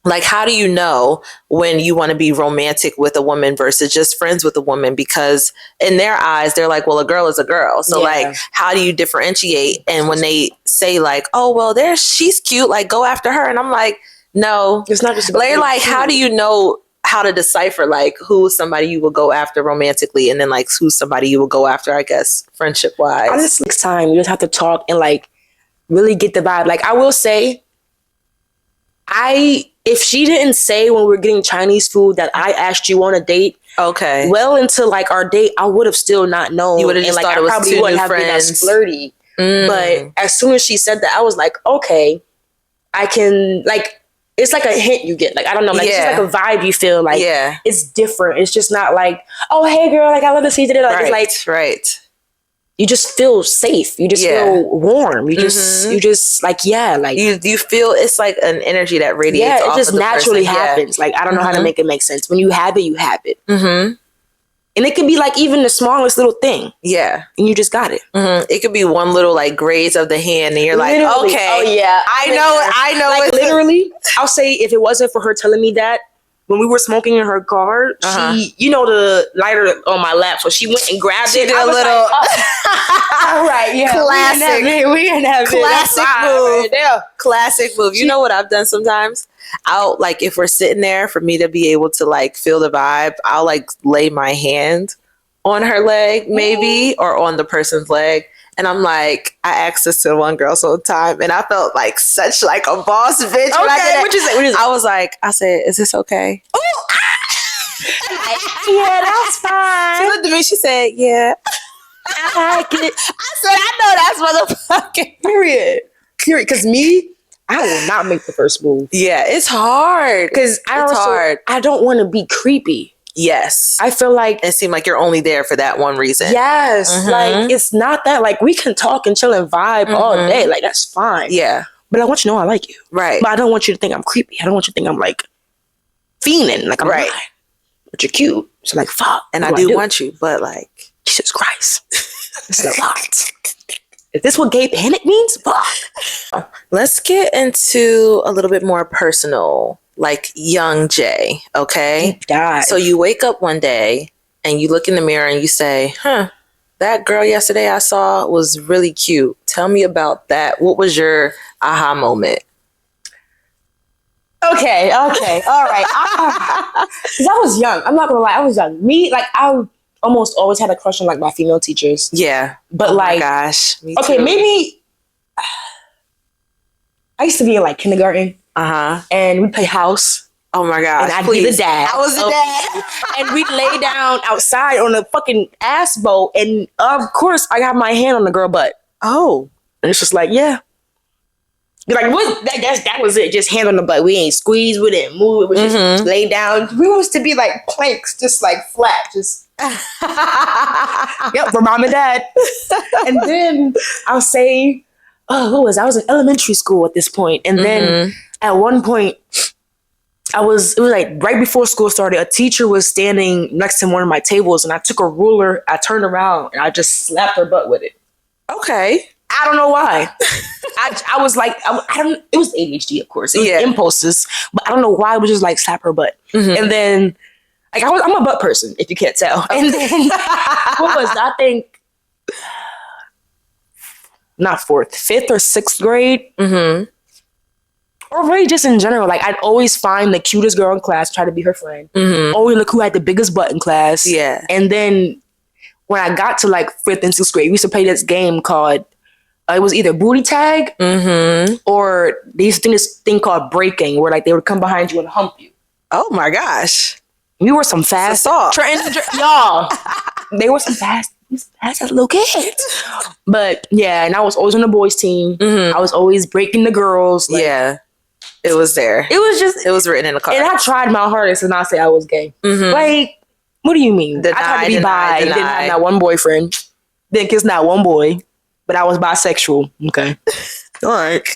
like, how do you know when you want to be romantic with a woman versus just friends with a woman? Because in their eyes, they're like, well, a girl is a girl. So like, how do you differentiate? And when they say like, oh, well, she's cute, like go after her. And I'm like, no, it's not just about like, how do you know how to decipher like who's somebody you will go after romantically and then like who's somebody you will go after, I guess, friendship wise? Honestly, next time you just have to talk and like really get the vibe. Like I will say, if she didn't say when we were getting Chinese food that I asked you on a date, well into like our date, I would have still not known. You would have just thought it was two new friends. Been as flirty. But as soon as she said that, I was like, okay, I can like. It's like a hint you get. Like I don't know, like it's just like a vibe you feel. Like it's different. It's just not like, oh hey girl, like I love to see you today. Like it's like you just feel safe. You just feel warm. You just like, like you feel it's like an energy that radiates. Yeah, it just naturally happens. Like I don't know how to make it make sense. When you have it, you have it. And it could be like even the smallest little thing. Yeah. And you just got it. It could be one little like graze of the hand and you're like, literally. okay. Oh yeah. I know. Like literally, I'll say if it wasn't for her telling me that, when we were smoking in her car, she, you know, the lighter on my lap, so she went and grabbed it. Did a little. Like, all right, yeah. Classic. We in that classic move. Right, classic move. You know what I've done sometimes? I'll like, if we're sitting there, for me to be able to like feel the vibe, I'll like lay my hand on her leg maybe, or on the person's leg. And I'm like, I asked this to one girl sometime, and I felt like such like a boss bitch. Okay, what you say? I was like, I said, is this okay? Yeah, that's fine. She looked at me, she said, yeah. I like it. I said, I know that's motherfucking. Period. Because me, I will not make the first move. Yeah, it's hard. Because I don't want to be creepy. Yes. I feel like it seemed like you're only there for that one reason. Yes. Like it's not that. Like we can talk and chill and vibe all day. Like that's fine. Yeah. But I want you to know I like you. Right. But I don't want you to think I'm creepy. I don't want you to think I'm like fiending. Like I'm not. But you're cute. So like fuck. And I do want you, but like Jesus Christ. This is a lot. Is this what gay panic means? Fuck. Let's get into a little bit more personal. Like young Jay, okay? Deep dive. So you wake up one day and you look in the mirror and you say, that girl yesterday I saw was really cute. Tell me about that. What was your aha moment? Okay, Okay, all right. Because I was young. I'm not gonna lie, I was young. Me, like, I almost always had a crush on like my female teachers. Yeah. But oh like, my gosh. Me okay, too. maybe I used to be in like kindergarten, and we'd play house. Oh my gosh. And I'd be the dad. I was the dad. And we'd lay down outside on a fucking ass boat, and of course I got my hand on the girl butt. Oh. And it's just like, yeah. Like, what? That was it. Just hand on the butt. We ain't squeeze. We didn't move. It was just lay down. We used to be like planks, just like flat. Just yep, for mom and dad. And then I'll say, what was I was in elementary school at this point. And then at one point, it was like right before school started, a teacher was standing next to one of my tables, and I took a ruler, I turned around, and I just slapped her butt with it. Okay. I don't know why. I was like, I don't. It was ADHD, of course. It was impulses, but I don't know why. I was just like slap her butt, and then like I'm a butt person, if you can't tell. And then what was I think? Not fifth or sixth grade, or really just in general. Like I'd always find the cutest girl in class, try to be her friend. Always look who had the biggest butt in class. Yeah, and then when I got to like fifth and sixth grade, we used to play this game called. It was either booty tag or they used to do this thing called breaking, where like they would come behind you and hump you. Oh my gosh, we were some fast y'all. They were some fast as little kids. But yeah, and I was always on the boys' team. I was always breaking the girls. Like, yeah, it was there. It was written in the cards. And I tried my hardest to not say I was gay. Like, what do you mean? I tried to be bi. Didn't have not one boyfriend. Didn't kiss not one boy. But I was bisexual. Okay. All right.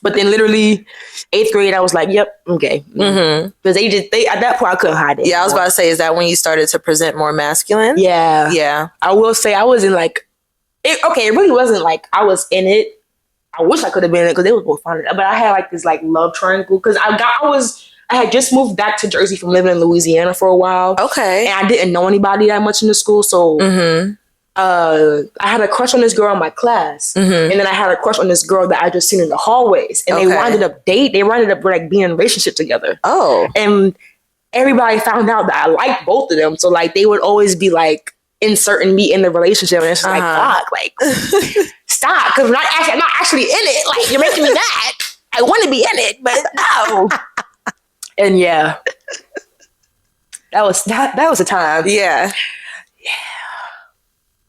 But then literally 8th grade, I was like, yep, I'm gay. Because they at that point, I couldn't hide it. Yeah, I was about to say, is that when you started to present more masculine? Yeah. Yeah. I will say I was in like, it really wasn't like I was in it. I wish I could have been in it because they were both fun. But I had like this like love triangle because I had just moved back to Jersey from living in Louisiana for a while. Okay. And I didn't know anybody that much in the school. So I had a crush on this girl in my class, and then I had a crush on this girl that I just seen in the hallways, and they winded up like being in a relationship together. Oh, and everybody found out that I liked both of them, so like they would always be like inserting me in the relationship, and it's just like fuck, like stop, because I'm not actually in it. Like you're making me mad. I want to be in it, but no. And yeah, that was a time. Yeah.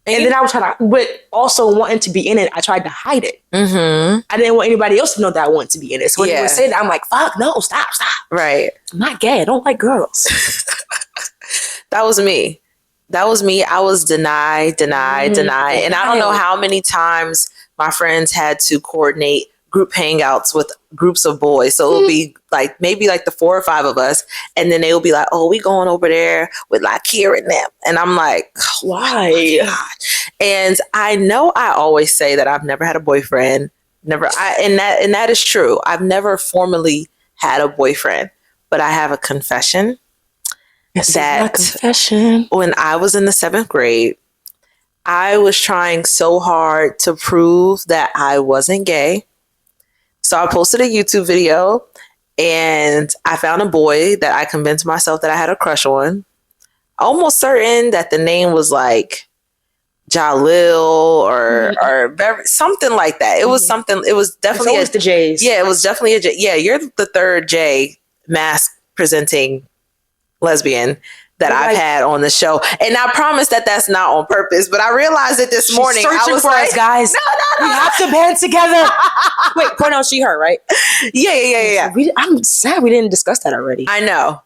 And then I was trying to, but also wanting to be in it, I tried to hide it. I didn't want anybody else to know that I wanted to be in it. So when they would say that, I'm like, fuck, no, stop. Right. I'm not gay. I don't like girls. That was me. I was denied. And I don't know how many times my friends had to coordinate group hangouts with groups of boys. So it would be like maybe like the 4 or 5 of us. And then they would be like, oh, we going over there with like Kira and them. And I'm like, why? Oh, and I know I always say that I've never had a boyfriend. And that is true. I've never formally had a boyfriend, but I have a confession. Confession. When I was in the 7th grade, I was trying so hard to prove that I wasn't gay. So I posted a YouTube video and I found a boy that I convinced myself that I had a crush on. Almost certain that the name was like Jalil or something like that. It was something. It was definitely the J's. Yeah, it was definitely a J. Yeah, you're the 3rd J Masc presenting lesbian that I've had on the show. And I promise that that's not on purpose, but I realized it this morning. I was for like, us, guys. No. We have to band together. Wait, pronoun she, her, right? Yeah. I'm sad we didn't discuss that already. I know.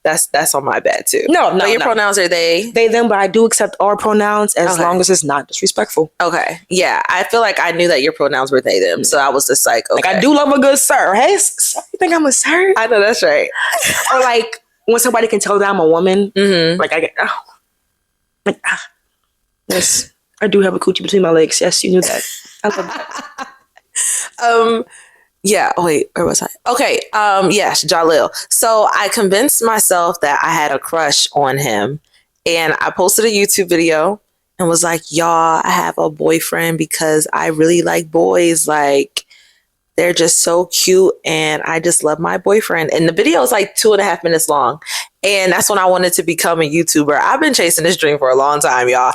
That's on my bad too. No. But your pronouns are they, them, but I do accept all pronouns as long as it's not disrespectful. Okay. Yeah. I feel like I knew that your pronouns were they, them. So I was just like, okay. Like I do love a good sir. Hey, sir, you think I'm a sir? I know that's right. Or like when somebody can tell that I'm a woman, like I get, yes, I do have a coochie between my legs. Yes, you knew that. I love that. Yeah. Oh, wait, where was I? Okay. Yes, Jalil. So I convinced myself that I had a crush on him, and I posted a YouTube video and was like, y'all, I have a boyfriend because I really like boys. Like, They're just so cute, and I just love my boyfriend. And the video is like 2.5 minutes long. And that's when I wanted to become a YouTuber. I've been chasing this dream for a long time, y'all.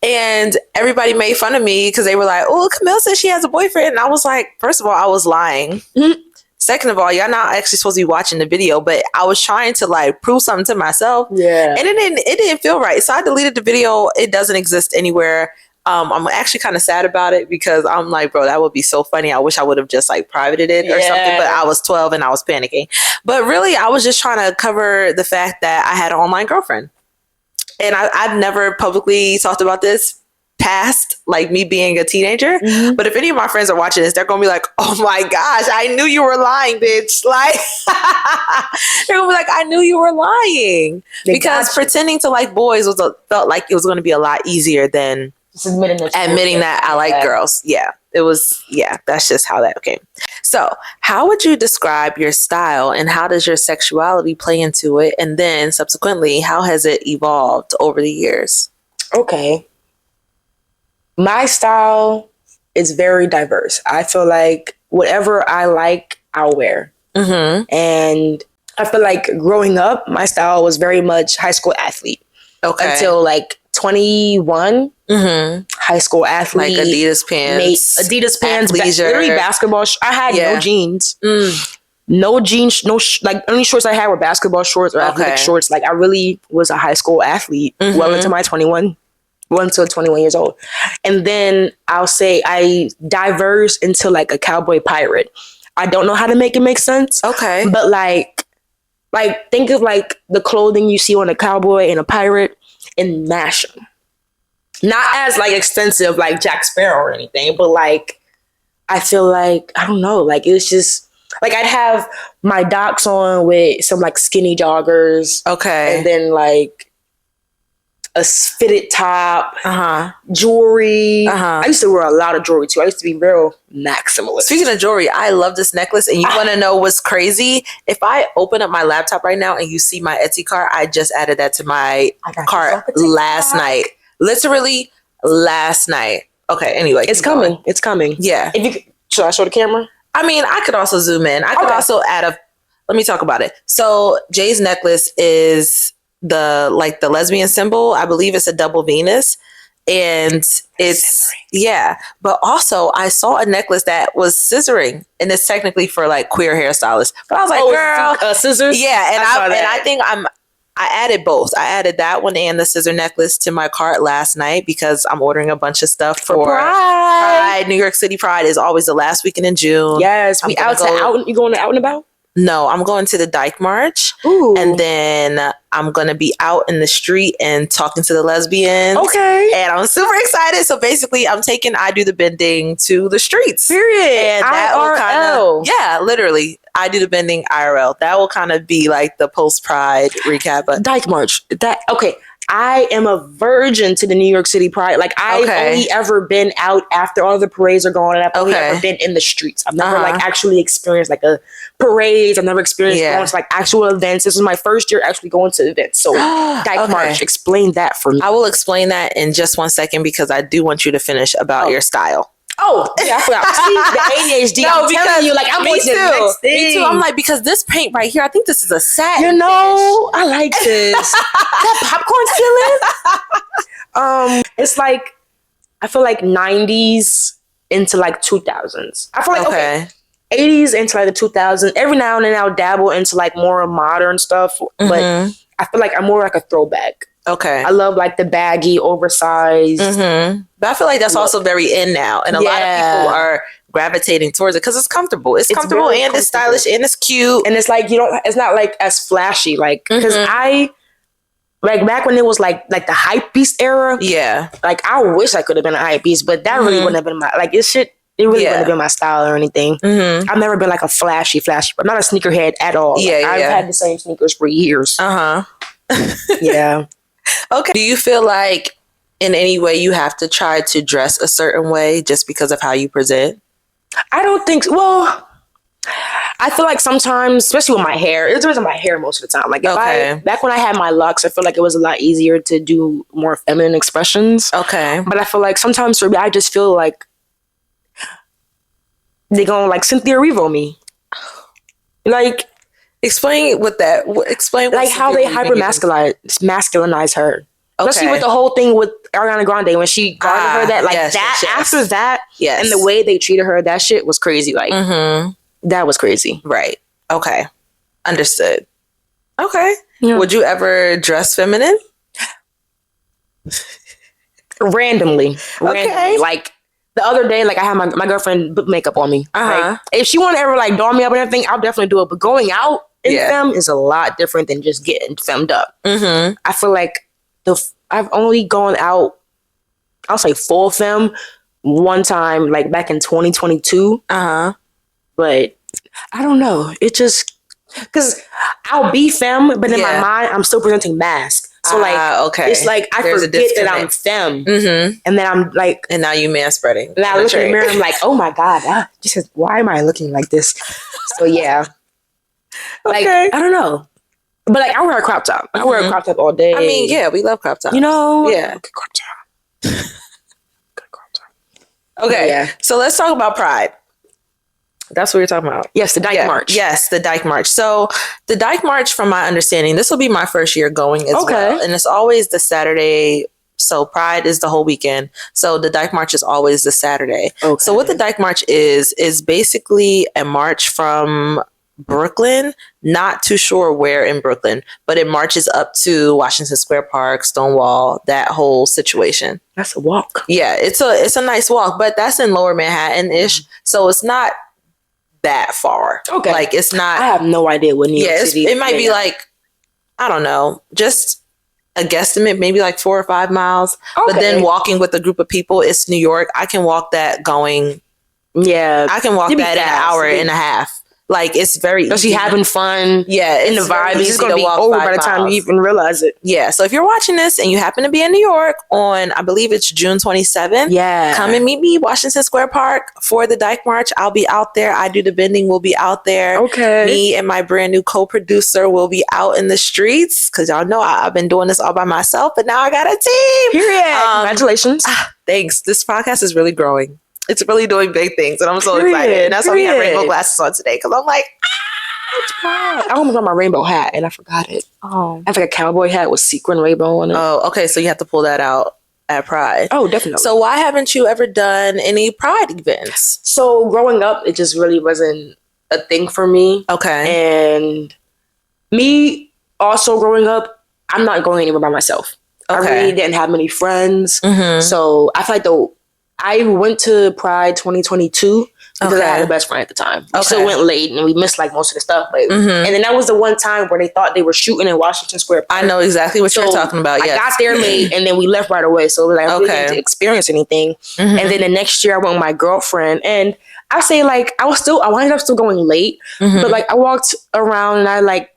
And everybody made fun of me because they were like, oh, Camille says she has a boyfriend. And I was like, first of all, I was lying. Second of all, y'all not actually supposed to be watching the video, but I was trying to like prove something to myself. Yeah. And it didn't feel right. So I deleted the video. It doesn't exist anywhere. I'm actually kind of sad about it because I'm like, bro, that would be so funny. I wish I would have just like privated it or something, but I was 12 and I was panicking. But really, I was just trying to cover the fact that I had an online girlfriend. And I've never publicly talked about this past like me being a teenager. But if any of my friends are watching this, they're gonna be like, oh my gosh, I knew you were lying, bitch. Like they're gonna be like, I knew you were lying. Because pretending to like boys felt like it was gonna be a lot easier than admitting that I like girls. Yeah. It was, that's just how that came. So how would you describe your style and how does your sexuality play into it? And then subsequently, how has it evolved over the years? Okay. My style is very diverse. I feel like whatever I like, I'll wear. And I feel like growing up, my style was very much high school athlete. Okay. Until like 21, high school athlete. Like Adidas pants, literally basketball. I had no jeans. No jeans, like only shorts I had were basketball shorts or athletic shorts. Like I really was a high school athlete well into my 21 years old. And then I'll say I diverse into like a cowboy pirate. I don't know how to make it make sense. Okay. But like think of like the clothing you see on a cowboy and a pirate and mash them. Not as like extensive like Jack Sparrow or anything, but like I feel like, I don't know, like it's just like I'd have my docs on with some like skinny joggers. Okay. And then like a fitted top, jewelry. I used to wear a lot of jewelry too. I used to be real maximalist. Speaking of jewelry, I love this necklace. And you want to know what's crazy? If I open up my laptop right now and you see my Etsy cart, I just added that to my cart last night. Literally last night. Okay, anyway. It's coming. Going. It's coming. Yeah. Should I show the camera? I mean, I could also zoom in. I could also add let me talk about it. So Jay's necklace is the lesbian symbol. I believe it's a double Venus. And it's, but also I saw a necklace that was scissoring, and it's technically for like queer hairstylists. But I was like, girl, scissors. Yeah, and I think I added both. I added that one and the scissor necklace to my cart last night because I'm ordering a bunch of stuff for Pride. New York City Pride is always the last weekend in June. Yes, you going out and about? No, I'm going to the Dyke March. Ooh. And then I'm going to be out in the street and talking to the lesbians. Okay. And I'm super excited. So basically, I'm taking I Do the Bending to the streets. Period. And that will kind of, literally, I Do the Bending IRL. That will kind of be like the post-Pride recap. But Dyke March. I am a virgin to the New York City Pride. Like I've only ever been out after all the parades are gone, and I've only ever been in the streets. I've never like actually experienced like a parades. I've never experienced going to like actual events. This is my first year actually going to events. So Dyke March, explain that for me. I will explain that in just 1 second because I do want you to finish about your style. Oh, yeah, I forgot. See, the ADHD. No, I'm telling you, like, I'm going to the next thing. Me too. I'm like, because this paint right here, I think this is a satin. You know, I like this. That popcorn feeling. It's like, I feel like 90s into like 2000s. I feel like, 80s into like the 2000s. Every now and then I'll dabble into like more modern stuff. But I feel like I'm more like a throwback. Okay. I love like the baggy, oversized. But I feel like that's also very in now. And a lot of people are gravitating towards it because it's comfortable. It's comfortable really and it's stylish and it's cute. And it's like, it's not like as flashy. Like, because like back when it was like the hype beast era. Yeah. Like I wish I could have been a hype beast, but that really wouldn't have been my, like it really wouldn't have been my style or anything. I've never been like a flashy, but not a sneakerhead at all. I've had the same sneakers for years. Yeah. Okay. Do you feel like in any way you have to try to dress a certain way just because of how you present? I don't think so. Well, I feel like sometimes, especially with my hair, it depends on my hair most of the time. Like back when I had my locks, I feel like it was a lot easier to do more feminine expressions. Okay. But I feel like sometimes for me, I just feel like they gonna like Cynthia Erivo me. Like, explain what that. Explain like how they masculinize her. Especially with the whole thing with Ariana Grande when she guarded her, that like yes. After that, yes. And the way they treated her, that shit was crazy. Like that was crazy. Right. Okay. Understood. Okay. Yeah. Would you ever dress feminine? Randomly. Okay. Like the other day, like I had my girlfriend put makeup on me. Like, if she want to ever like doll me up and everything, I'll definitely do it. But going out in femme is a lot different than just getting femmed up. I feel like I've only gone out, I'll say full femme one time, like back in 2022. But I don't know. It just, because I'll be femme, but in my mind, I'm still presenting Masc. So like, it's like I forget that I'm femme, and then I'm like, and now you man spreading. And I look in the mirror, I'm like, oh my god, why am I looking like this? So yeah, like I don't know, but like I wear a crop top. I wear a crop top all day. I mean, yeah, we love crop tops. You know, yeah, good crop top. Good crop top. Okay, so let's talk about Pride. That's what you're talking about. Yes, the Dyke March. Yes, the Dyke March. So the Dyke March, from my understanding, this will be my first year going as well. And it's always the Saturday. So Pride is the whole weekend. So the Dyke March is always the Saturday. So what the Dyke March is basically a march from Brooklyn, not too sure where in Brooklyn, but it marches up to Washington Square Park, Stonewall, that whole situation. That's a walk. Yeah, it's a nice walk, but that's in Lower Manhattan-ish. So it's not that far. Like it's not. I have no idea what New York City. It might be like, I don't know, just a guesstimate, maybe like 4 or 5 miles. But then walking with a group of people, it's New York. I can walk that going. Yeah, I can walk that in an hour and a half. Like it's very easy. She having fun. Yeah, in the vibe. It's going to be over by the time you even realize it. Yeah. So if you're watching this and you happen to be in New York on, I believe it's June 27th. Come and meet me, Washington Square Park, for the Dyke March. I'll be out there. I Do the Bending will be out there. Me and my brand new co-producer will be out in the streets, because y'all know I've been doing this all by myself, but now I got a team. Period. Congratulations. Thanks. This podcast is really growing. It's really doing big things, and I'm so excited. And that's why we have rainbow glasses on today, because I'm like, I almost got my rainbow hat, and I forgot it. I have like a cowboy hat with sequin rainbow on it. Oh, okay. So you have to pull that out at Pride. Oh, definitely. So why haven't you ever done any Pride events? So growing up, it just really wasn't a thing for me. And me also growing up, I'm not going anywhere by myself. I really didn't have many friends. So I feel like I went to Pride 2022 because I had a best friend at the time. We still went late and we missed like most of the stuff. But, and then that was the one time where they thought they were shooting in Washington Square Park. I know exactly what you're talking about. Yes. I got there late and then we left right away. So like, I really didn't experience anything. And then the next year I went with my girlfriend, and I say like, I wound up still going late, but like I walked around and I like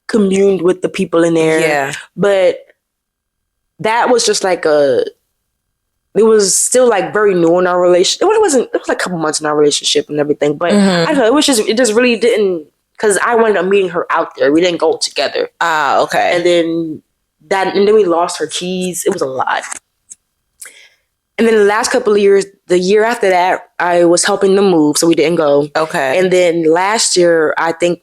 communed with the people in there. Yeah. But that was just like it was still like very new in our relationship. It was like a couple months in our relationship and everything. But I don't know, it just really didn't, because I wound up meeting her out there. We didn't go together. And then we lost her keys. It was a lot. And then the last couple of years, the year after that, I was helping them move, so we didn't go. And then last year, I think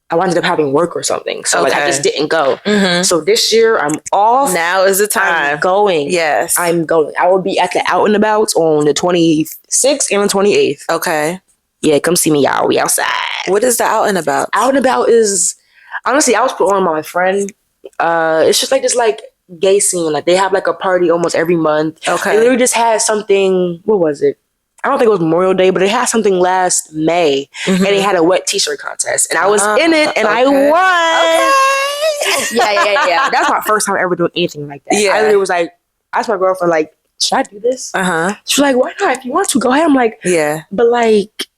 I wound up having work or something. So like, I just didn't go. So this year I'm off. Now is the time. I'm going. Yes. I'm going. I will be at the Out and About on the 26th and the 28th. Yeah, come see me, y'all. We outside. What is the Out and About? Out and About is, honestly, I was put on by my friend. It's just like this like gay scene. Like they have like a party almost every month. They literally just had something, what was it? I don't think it was Memorial Day, but they had something last May, and they had a wet t-shirt contest, and I was in it, and I won. Yeah. That's my first time ever doing anything like that. I literally was like, I asked my girlfriend, like, should I do this? She's like, why not? If you want to, go ahead. I'm like, but like,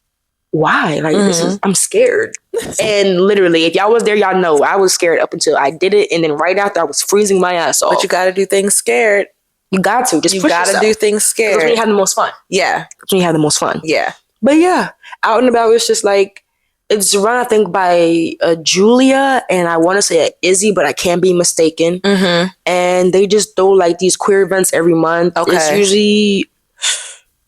why? Like, I'm scared. And literally, if y'all was there, y'all know I was scared up until I did it, and then right after I was freezing my ass off. But you got to do things scared. You got to. Just push yourself. Do things scared. That's when you have the most fun. That's when you have the most fun. But yeah, Out and About, it's just like, it's run, I think, by Julia, and I want to say Izzy, but I can't be mistaken. And they just throw like these queer events every month. It's usually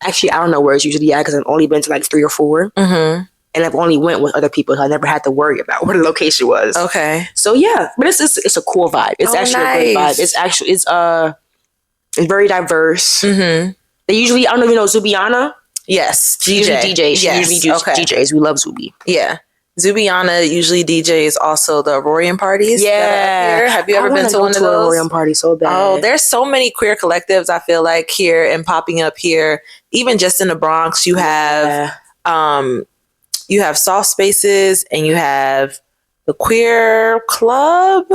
Actually, I don't know where it's usually at because I've only been to like 3 or 4. Mm-hmm. And I've only went with other people, so I never had to worry about where the location was. Okay. So yeah, but it's a cool vibe. It's actually a great vibe. It's very diverse. Mm-hmm. They usually, I don't know if you know Zubiana. Yes, She usually DJs. She usually DJs. We love Zubi. Yeah. Zubiana usually DJs also the Aurorian parties. Yeah. Have you ever been to one of those? Aurorian party so bad. Oh, there's so many queer collectives, I feel like, here and popping up here. Even just in the Bronx, you have soft spaces and you have the queer club.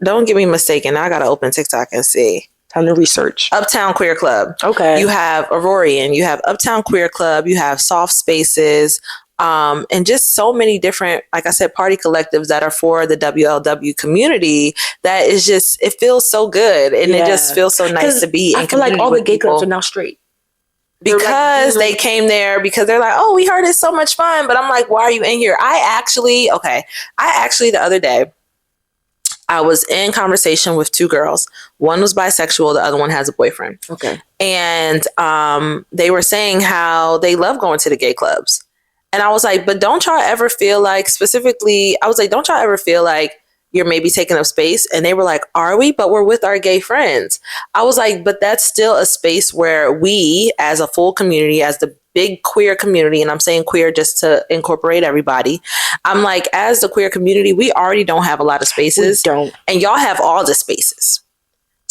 Don't get me mistaken. I gotta open TikTok and see. Time to research. Uptown Queer Club. Okay. You have Aurorian. You have Uptown Queer Club. You have soft spaces. And just so many different, like I said, party collectives that are for the WLW community. That is just, it feels so good. And it just feels so nice to be in. I feel like all the gay clubs are now straight. Because they came there because they're like, oh, we heard it's so much fun. But I'm like, why are you in here? I actually the other day, I was in conversation with 2 girls. One was bisexual. The other one has a boyfriend. Okay. And they were saying how they love going to the gay clubs. And I was like, but don't y'all ever feel like, specifically, I was like, don't y'all ever feel like you're maybe taking up space? And they were like, are we? But we're with our gay friends. I was like, but that's still a space where we, as a full community, as the big queer community, and I'm saying queer just to incorporate everybody, I'm like, as the queer community, we already don't have a lot of spaces. We don't. And y'all have all the spaces.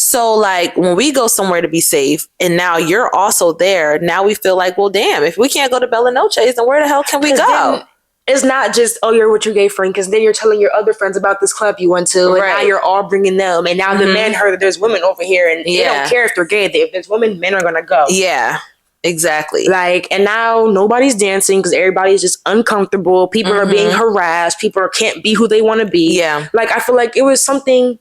So like when we go somewhere to be safe and now you're also there, now we feel like, well, damn, if we can't go to Bella Noche's, then where the hell can we go? It's not just, oh, you're with your gay friend, because then you're telling your other friends about this club you went to, and now you're all bringing them, and now the men heard that there's women over here, and they don't care if they're gay. If there's women, men are going to go. Yeah, exactly. Like, and now nobody's dancing because everybody's just uncomfortable. People are being harassed. People can't be who they want to be. Yeah. Like, I feel like it was something,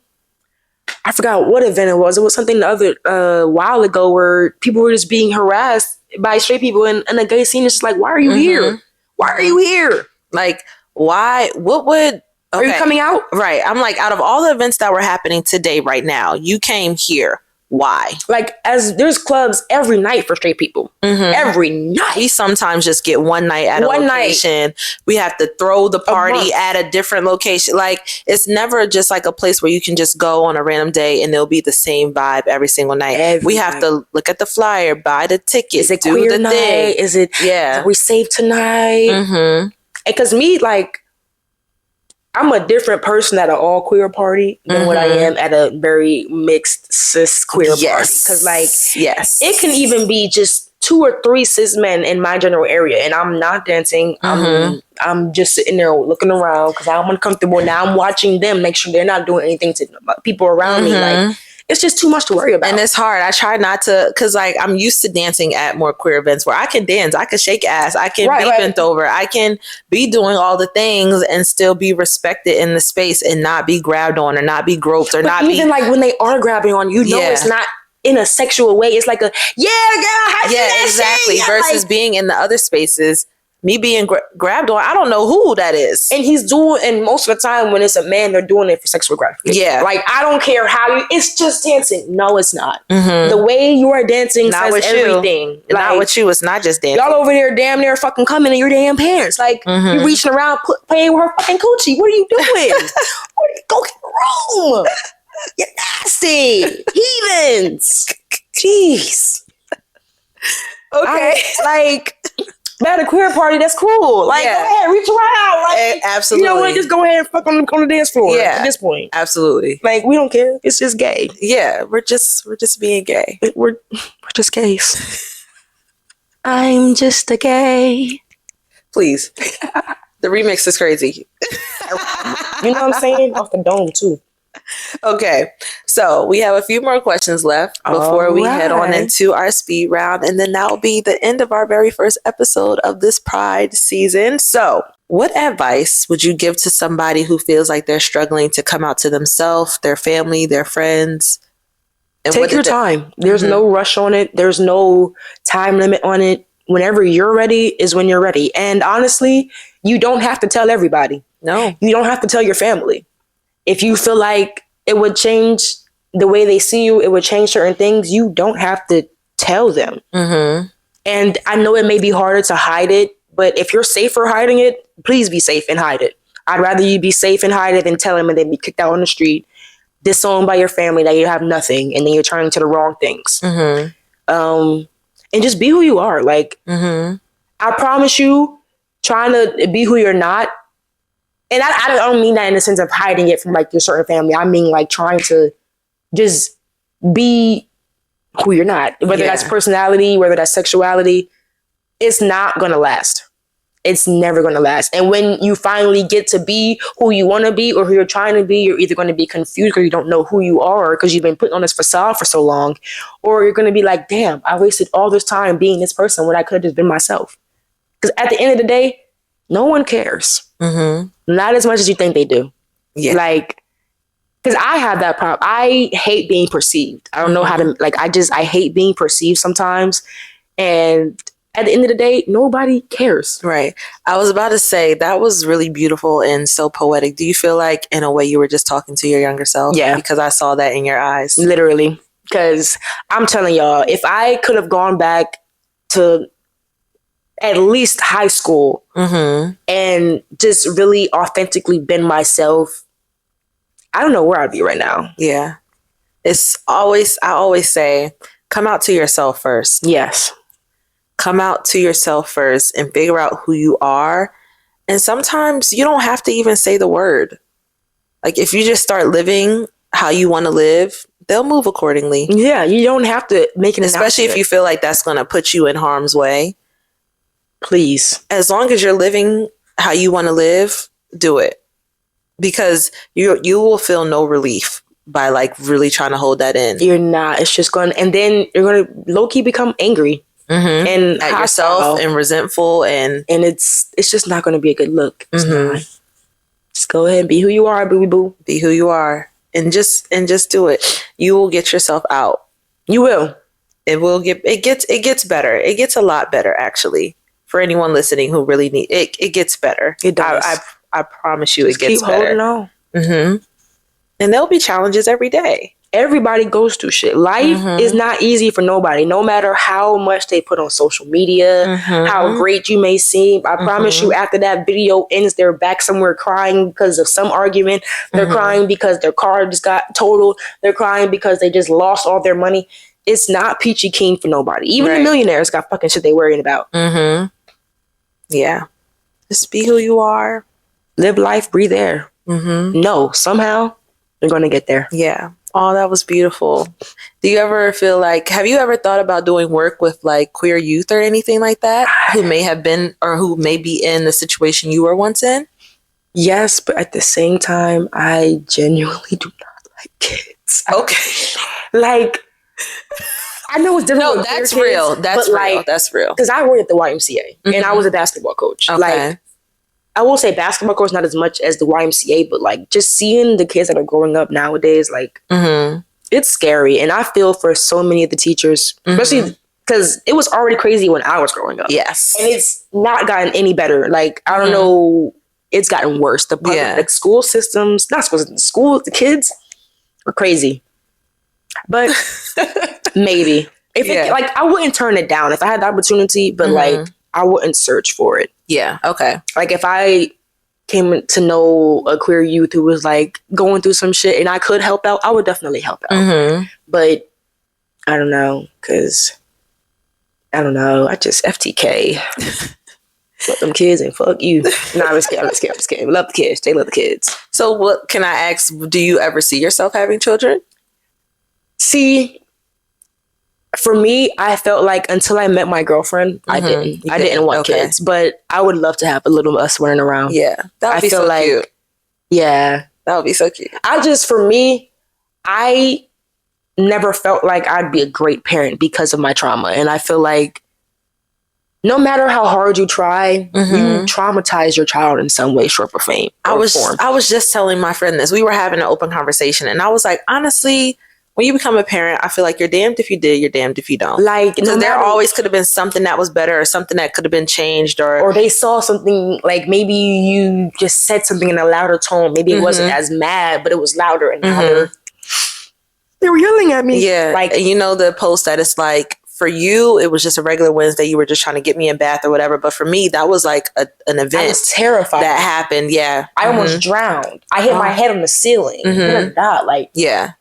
I forgot what event it was. It was something the other while ago where people were just being harassed by straight people, and the gay scene is just like, why are you here? Why are you here? Like, why? What would... Are you coming out? Right. I'm like, out of all the events that were happening today, right now, you came here. Why? Like, as there's clubs every night for straight people. Every night. We sometimes just get one night at a location. We have to throw the party at a different location. Like, it's never just like a place where you can just go on a random day and it'll be the same vibe every single night. We have to look at the flyer, buy the ticket, is it do queer the night? Thing. Is it? Yeah. Are we safe tonight? Because me, like, I'm a different person at an all queer party than what I am at a very mixed cis queer party. Because, like, it can even be just 2 or 3 cis men in my general area, and I'm not dancing. I'm just sitting there looking around because I'm uncomfortable. Now I'm watching them, make sure they're not doing anything to people around me. Like, it's just too much to worry about. And it's hard. I try not to, because like I'm used to dancing at more queer events where I can dance, I can shake ass, I can be bent over, I can be doing all the things and still be respected in the space and not be grabbed on or not be groped or not even like when they are grabbing on you, know it's not in a sexual way. It's like a exactly. Versus like, being in the other spaces, me being grabbed on, I don't know who that is. And he's doing, and most of the time when it's a man, they're doing it for sexual gratification. Yeah. Like, I don't care how you, it's just dancing. No, it's not. The way you are dancing not says everything. Like, not with you, it's not just dancing. Y'all over there damn near fucking coming in your damn pants. Like, you reaching around playing with her fucking coochie. What are you doing? Go get the room. You're nasty. Heathens. Jeez. Okay. At a queer party, that's cool. Like, go ahead, reach around. Like, absolutely. You know what? Just go ahead and fuck on the dance floor. Yeah. At this point, absolutely. Like, we don't care. It's just gay. Yeah, we're just being gay. We're just gays. I'm just a gay. Please. The remix is crazy. You know what I'm saying? Off the dome too. Okay, so we have a few more questions left before we head on into our speed round, and then that will be the end of our very first episode of this Pride season. So, what advice would you give to somebody who feels like they're struggling to come out to themselves, their family, their friends? And take your time. There's no rush on it. There's no time limit on it. Whenever you're ready is when you're ready. And honestly, you don't have to tell everybody. No. You don't have to tell your family. If you feel like it would change the way they see you, it would change certain things, you don't have to tell them. Mm-hmm. And I know it may be harder to hide it, but if you're safer hiding it, please be safe and hide it. I'd rather you be safe and hide it than tell them and then be kicked out on the street, disowned by your family, that you have nothing, and then you're turning to the wrong things. Mm-hmm. And just be who you are. Like, I promise you, trying to be who you're not. And I don't mean that in the sense of hiding it from like your certain family. I mean like trying to just be who you're not. Whether that's personality, whether that's sexuality, it's not going to last. It's never going to last. And when you finally get to be who you want to be or who you're trying to be, you're either going to be confused because you don't know who you are because you've been putting on this facade for so long, or you're going to be like, damn, I wasted all this time being this person when I could have just been myself. Because at the end of the day, no one cares. Not as much as you think they do. Yeah. Like, because I have that problem. I hate being perceived. I don't know how to, like, I hate being perceived sometimes. And at the end of the day, nobody cares. Right. I was about to say, that was really beautiful and so poetic. Do you feel like, in a way, you were just talking to your younger self? Yeah. Because I saw that in your eyes. Literally. Because I'm telling y'all, if I could have gone back to at least high school and just really authentically been myself, I don't know where I'd be right now. Yeah. I always say, come out to yourself first. Yes. Come out to yourself first and figure out who you are. And sometimes you don't have to even say the word. Like, if you just start living how you want to live, they'll move accordingly. Yeah, you don't have to make an announcement. Especially if you feel like that's going to put you in harm's way. Please. As long as you're living how you want to live, do it. Because you will feel no relief by like really trying to hold that in. You're not. It's just going, and then you're going to low-key become angry. And at yourself and resentful, and it's just not going to be a good look. It's not. Just go ahead and be who you are, boo boo. Be who you are, and just do it. You will get yourself out. You will. It gets better. It gets a lot better, actually. For anyone listening who really need it, it gets better. It does. I promise you, just it gets keep better. Holding on. And there'll be challenges every day. Everybody goes through shit. Life is not easy for nobody, no matter how much they put on social media, how great you may seem. I promise you, after that video ends, they're back somewhere crying because of some argument. They're crying because their car just got totaled. They're crying because they just lost all their money. It's not peachy keen for nobody. Even the millionaires got fucking shit they worrying about. Yeah. Just be who you are. Live life, breathe air. No, somehow you're going to get there. Yeah. Oh, that was beautiful. Do you ever feel like, have you ever thought about doing work with like queer youth or anything like that who may have been or who may be in the situation you were once in? Yes, but at the same time, I genuinely do not like kids. Okay. Like, I know it's different. No, that's real. That's real. Like, that's real. Because I worked at the YMCA and I was a basketball coach. Okay. Like, I will say basketball coach not as much as the YMCA, but like just seeing the kids that are growing up nowadays, like it's scary. And I feel for so many of the teachers, especially because it was already crazy when I was growing up. Yes. And it's not gotten any better. Like, I don't know, it's gotten worse. The public, like school systems, not schools, school, the kids are crazy. But maybe. If it, like, I wouldn't turn it down if I had the opportunity, but like, I wouldn't search for it. Yeah. Okay. Like, if I came to know a queer youth who was like going through some shit and I could help out, I would definitely help out. But I don't know, because I don't know. I just FTK. Fuck them kids and fuck you. Nah, I'm just kidding. Love the kids. They love the kids. So what can I ask? Do you ever see yourself having children? See, for me, I felt like until I met my girlfriend, I didn't want kids, but I would love to have a little us running around. Yeah, that would be so cute. Yeah, that would be so cute. For me, I never felt like I'd be a great parent because of my trauma, and I feel like no matter how hard you try, you traumatize your child in some way, short or fame. I was just telling my friend this. We were having an open conversation, and I was like, honestly, when you become a parent, I feel like you're damned if you did, you're damned if you don't. Like, there always could have been something that was better or something that could have been changed. Or they saw something, like maybe you just said something in a louder tone. Maybe it wasn't as mad, but it was louder and louder. They were yelling at me. Yeah. Like, you know, the post that it's like, for you, it was just a regular Wednesday. You were just trying to get me in bath or whatever. But for me, that was like an event. I was terrified. That happened. Yeah. I almost drowned. I hit my head on the ceiling. Mhm. Like, yeah.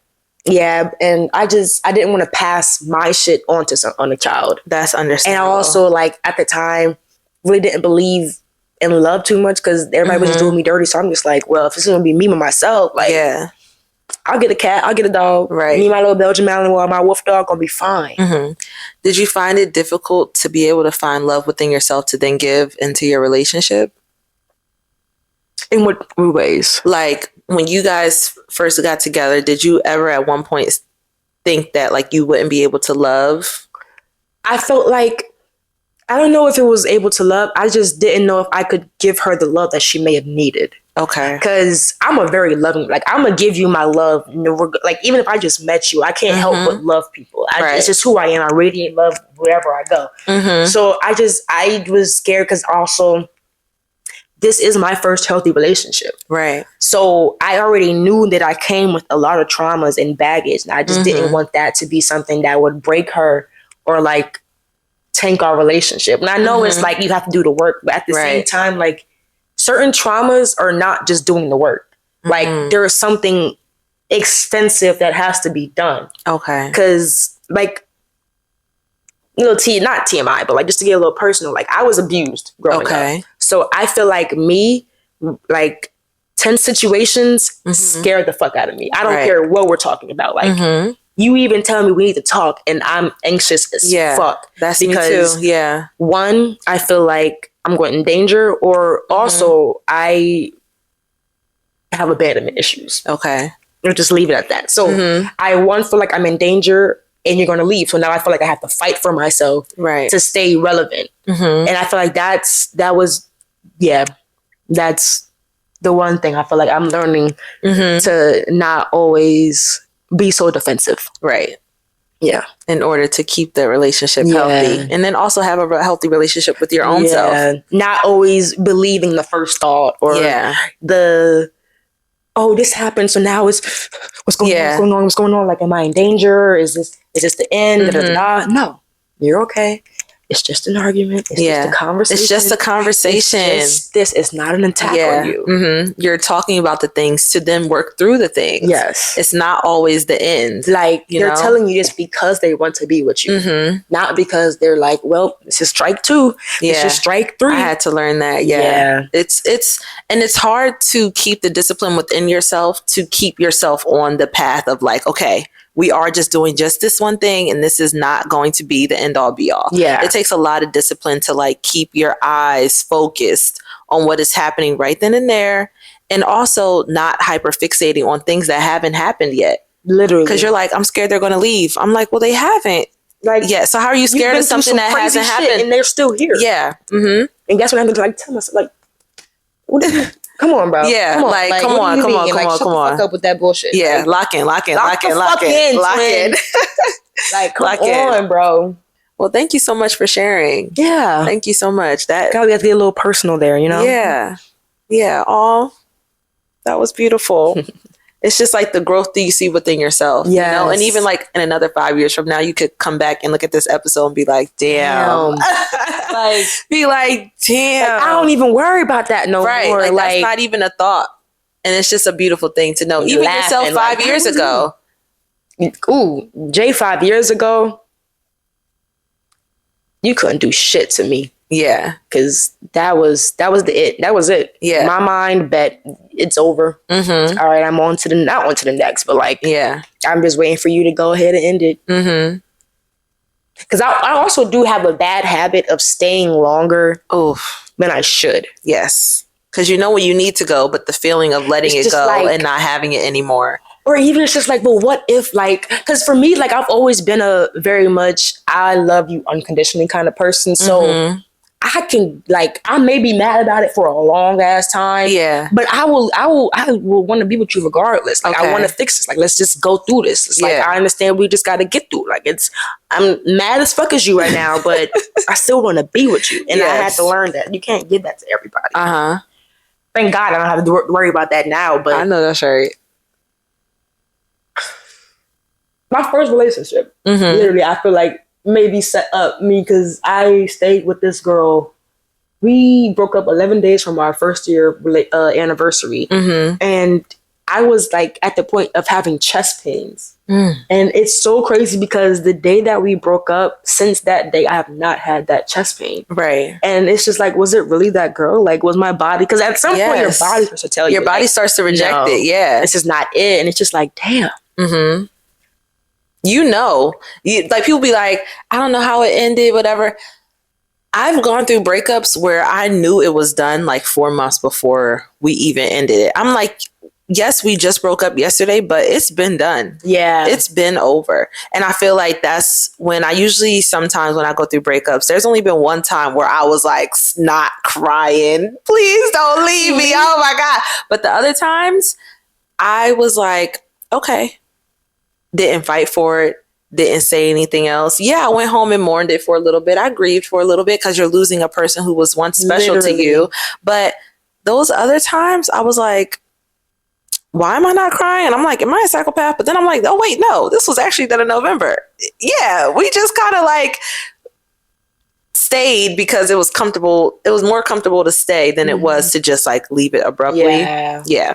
Yeah, and I didn't want to pass my shit on a child. That's And I understandable. also, like, at the time, really didn't believe in love too much because everybody was just doing me dirty. So I'm just like, well, if it's going to be me by myself, like, yeah. I'll get a cat, I'll get a dog. Right. Me, my little Belgian Malinois, my wolf dog, gonna be fine. Mm-hmm. Did you find it difficult to be able to find love within yourself to then give into your relationship? In what ways? Like, when you guys first got together, did you ever at one point think that, like, you wouldn't be able to love? I felt like, I don't know if it was able to love. I just didn't know if I could give her the love that she may have needed. Okay. Because I'm a very loving, like, I'm going to give you my love. Like, even if I just met you, I can't help but love people. It's just who I am. I radiate love wherever I go. Mm-hmm. So I was scared because also this is my first healthy relationship. Right. So I already knew that I came with a lot of traumas and baggage. And I just didn't want that to be something that would break her or, like, tank our relationship. And I know it's like you have to do the work, but at the same time, like, certain traumas are not just doing the work. Like, there is something extensive that has to be done. Okay. Because, like, not TMI, but, like, just to get a little personal, like, I was abused growing up. So I feel like me, like, 10 situations scared the fuck out of me. I don't care what we're talking about. Like, you even tell me we need to talk and I'm anxious as fuck. That's because me too. Yeah. One, I feel like I'm going in danger, or also I have abandonment issues. Okay. Or just leave it at that. So I feel like I'm in danger and you're going to leave. So now I feel like I have to fight for myself to stay relevant. And I feel like that's the one thing I feel like I'm learning to not always be so defensive. Right. Yeah. In order to keep the relationship healthy. And then also have a healtty relationship with your own self. Not always believing the first thought or this happened, so now it's what's going on? Like, am I in danger? Is this the end? No, you're okay. It's just an argument. It's just a conversation. It's just a conversation. This is not an attack on you. You're talking about the things to then work through the things. Yes. It's not always the end. Like, they're telling you this because they want to be with you. Not because they're like, well, this is strike 2. This is strike 3. I had to learn that. Yeah. It's hard to keep the discipline within yourself, to keep yourself on the path of, like, okay, we are just doing just this one thing and this is not going to be the end all be all. Yeah. It takes a lot of discipline to, like, keep your eyes focused on what is happening right then and there. And also not hyper fixating on things that haven't happened yet. Literally. Because you're like, I'm scared they're going to leave. I'm like, well, they haven't. Like, so how are you scared of something that hasn't happened? And they're still here. Yeah. And that's what I'm like, tell myself, like, what are you? Come on, bro. Yeah, come on, come on. Shut the fuck up with that bullshit. Yeah, like, lock in. Like, come on, bro. Well, thank you so much for sharing. Yeah. Thank you so much. That we have to get a little personal there, you know? Yeah. Yeah. That was beautiful. It's just like the growth that you see within yourself. Yeah. You know? And even, like, in another 5 years from now, you could come back and look at this episode and be like, damn. Like, be like, damn. Like, I don't even worry about that no more. Like, that's not even a thought. And it's just a beautiful thing to know. Even yourself 5 years ago. Ooh, Jay 5 years ago, you couldn't do shit to me. Yeah. Because that was it. That was it. Yeah. My mind bet it's over. All right, I'm not on to the next, but, like, I'm just waiting for you to go ahead and end it. Because I also do have a bad habit of staying longer than I should. Yes. Because you know when you need to go, but the feeling of letting it go, like, and not having it anymore. Or even it's just like, well, what if, like, because for me, like, I've always been a very much I love you unconditionally kind of person. So I can, like, I may be mad about it for a long ass time. Yeah. But I will want to be with you regardless. Like, I want to fix this. Like, let's just go through this. It's like, I understand we just got to get through. Like, I'm mad as fuck as you right now, but I still want to be with you. And I had to learn that. You can't give that to everybody. Thank God I don't have to worry about that now. But I know that's right. My first relationship, literally, I feel like maybe set up me because I stayed with this girl. We broke up 11 days from our first year anniversary. And I was like at the point of having chest pains. And it's so crazy because the day that we broke up, since that day, I have not had that chest pain. Right. And it's just like, was it really that girl? Like, was my body? Because at some point, your body starts to tell you. Your body like, starts to reject it. Yeah. This is not it. And it's just like, damn. You know, like people be like, I don't know how it ended, whatever. I've gone through breakups where I knew it was done like 4 months before we even ended it. I'm like, yes, we just broke up yesterday, but it's been done. Yeah. It's been over. And I feel like that's when I usually, sometimes when I go through breakups, there's only been one time where I was like not crying. Please don't leave me. Oh my God. But the other times I was like, okay. Didn't fight for it. Didn't say anything else. Yeah, I went home and mourned it for a little bit. I grieved for a little bit because you're losing a person who was once special to you. But those other times I was like, why am I not crying? And I'm like, am I a psychopath? But then I'm like, oh, wait, no, this was actually done in November. Yeah, we just kind of like stayed because it was comfortable. It was more comfortable to stay than it was to just like leave it abruptly. Yeah.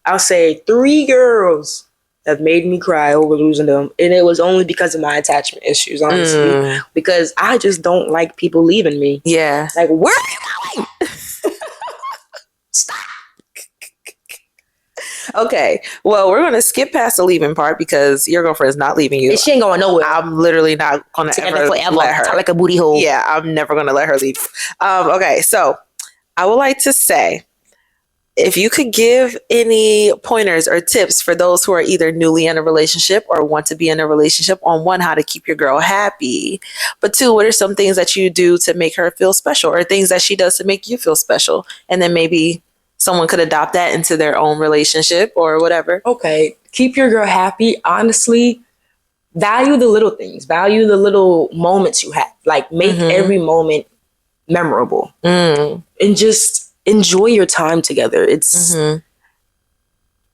I'll say 3 girls have made me cry over losing them. And it was only because of my attachment issues, honestly. Because I just don't like people leaving me. Yeah. Like, where are you going? Stop. Okay. Well, we're going to skip past the leaving part because your girlfriend is not leaving you. She ain't going nowhere. I'm literally not going to ever let her. Like a booty hole. Yeah, I'm never going to let her leave. Okay. So I would like to say, if you could give any pointers or tips for those who are either newly in a relationship or want to be in a relationship, on 1, how to keep your girl happy, but 2, what are some things that you do to make her feel special, or things that she does to make you feel special? And then maybe someone could adopt that into their own relationship or whatever. Okay. Keep your girl happy. Honestly, value the little things. Value the little moments you have. Like, make every moment memorable. And just enjoy your time together. It's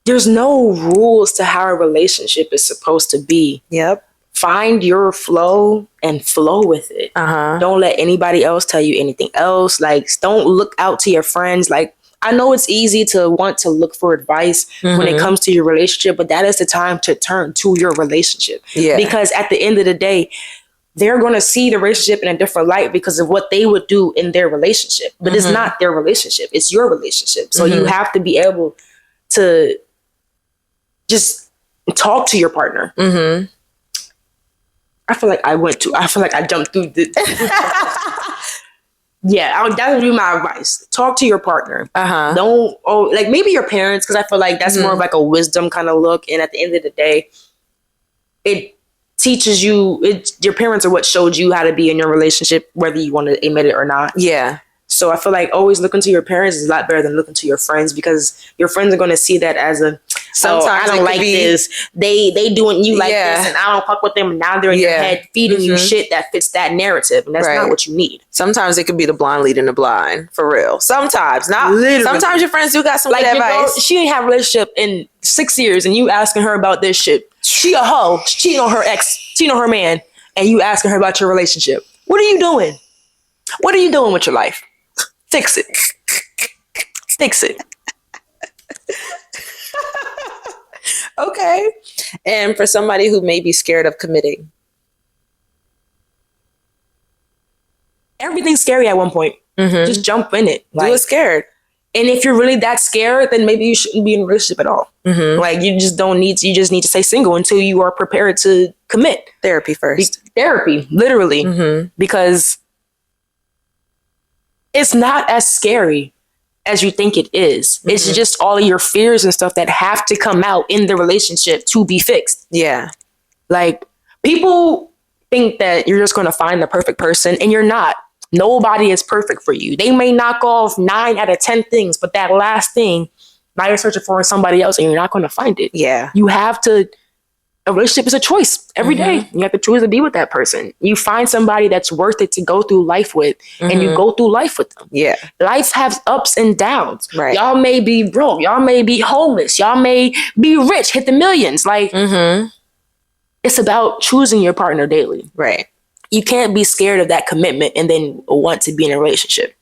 there's no rules to how a relationship is supposed to be. Yep. Find your flow and flow with it. Don't let anybody else tell you anything else. Like, don't look out to your friends. Like, I know it's easy to want to look for advice when it comes to your relationship, but that is the time to turn to your relationship. Yeah. Because at the end of the day, they're going to see the relationship in a different light because of what they would do in their relationship. But it's not their relationship. It's your relationship. So you have to be able to just talk to your partner. I feel like I jumped through the... Yeah, that would be my advice. Talk to your partner. Don't, like maybe your parents, because I feel like that's more of like a wisdom kind of look. And at the end of the day, it teaches you, your parents are what showed you how to be in your relationship, whether you want to admit it or not. Yeah. So I feel like always looking to your parents is a lot better than looking to your friends, because your friends are going to see that as a, I don't like this. They doing you like this, and I don't fuck with them. And now they're in your head feeding you shit that fits that narrative, and that's not what you need. Sometimes it could be the blind leading the blind, for real. Sometimes, not literally. Sometimes your friends do got some good advice. Girl, she ain't have a relationship in 6 years, and you asking her about this shit. She a hoe. She cheating on her ex, cheating on her man, and you asking her about your relationship. What are you doing? What are you doing with your life? Fix it. Fix it. Okay. And for somebody who may be scared of committing. Everything's scary at one point. Just jump in it. Do it scared. And if you're really that scared, then maybe you shouldn't be in a relationship at all. Like, you just need to stay single until you are prepared to commit. Therapy first. Therapy, literally. Because it's not as scary as you think it is. It's just all of your fears and stuff that have to come out in the relationship to be fixed. Yeah. Like, people think that you're just going to find the perfect person, and you're not. Nobody is perfect for you. They may knock off 9 out of 10 things, but that last thing, now you're searching for somebody else, and you're not going to find it. Yeah. You have to, a relationship is a choice every day. You have to choose to be with that person. You find somebody that's worth it to go through life with, and you go through life with them. Yeah. Life has ups and downs. Right. Y'all may be broke. Y'all may be homeless. Y'all may be rich, hit the millions. Like, it's about choosing your partner daily. Right. you can't be scared of that commitment and then want to be in a relationship.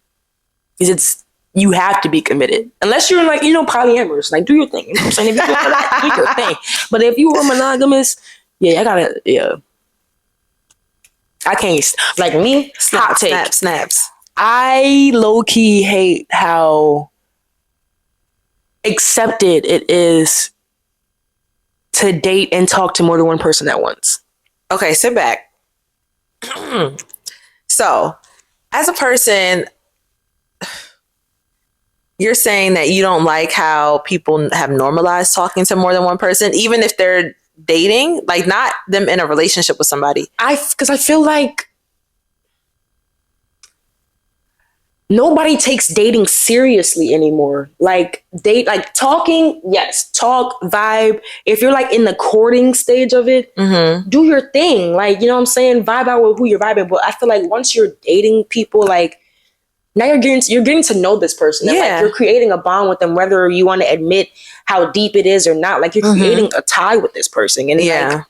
Because you have to be committed. Unless you're like, polyamorous, like do your thing. You know what I'm saying? If you do that, do your thing. But if you were monogamous, I can't, like me, hot take. Snaps. I low-key hate how accepted it is to date and talk to more than one person at once. Okay, sit back. So, as a person, you're saying that you don't like how people have normalized talking to more than one person, even if they're dating, like not them in a relationship with somebody. Because I feel like nobody takes dating seriously anymore. Like talking, yes, talk, vibe. If you're like in the courting stage of it, do your thing. Like, you know what I'm saying? Vibe out with who you're vibing. But I feel like once you're dating people, like now you're getting to know this person. And like you're creating a bond with them, whether you want to admit how deep it is or not. Like you're creating a tie with this person. And like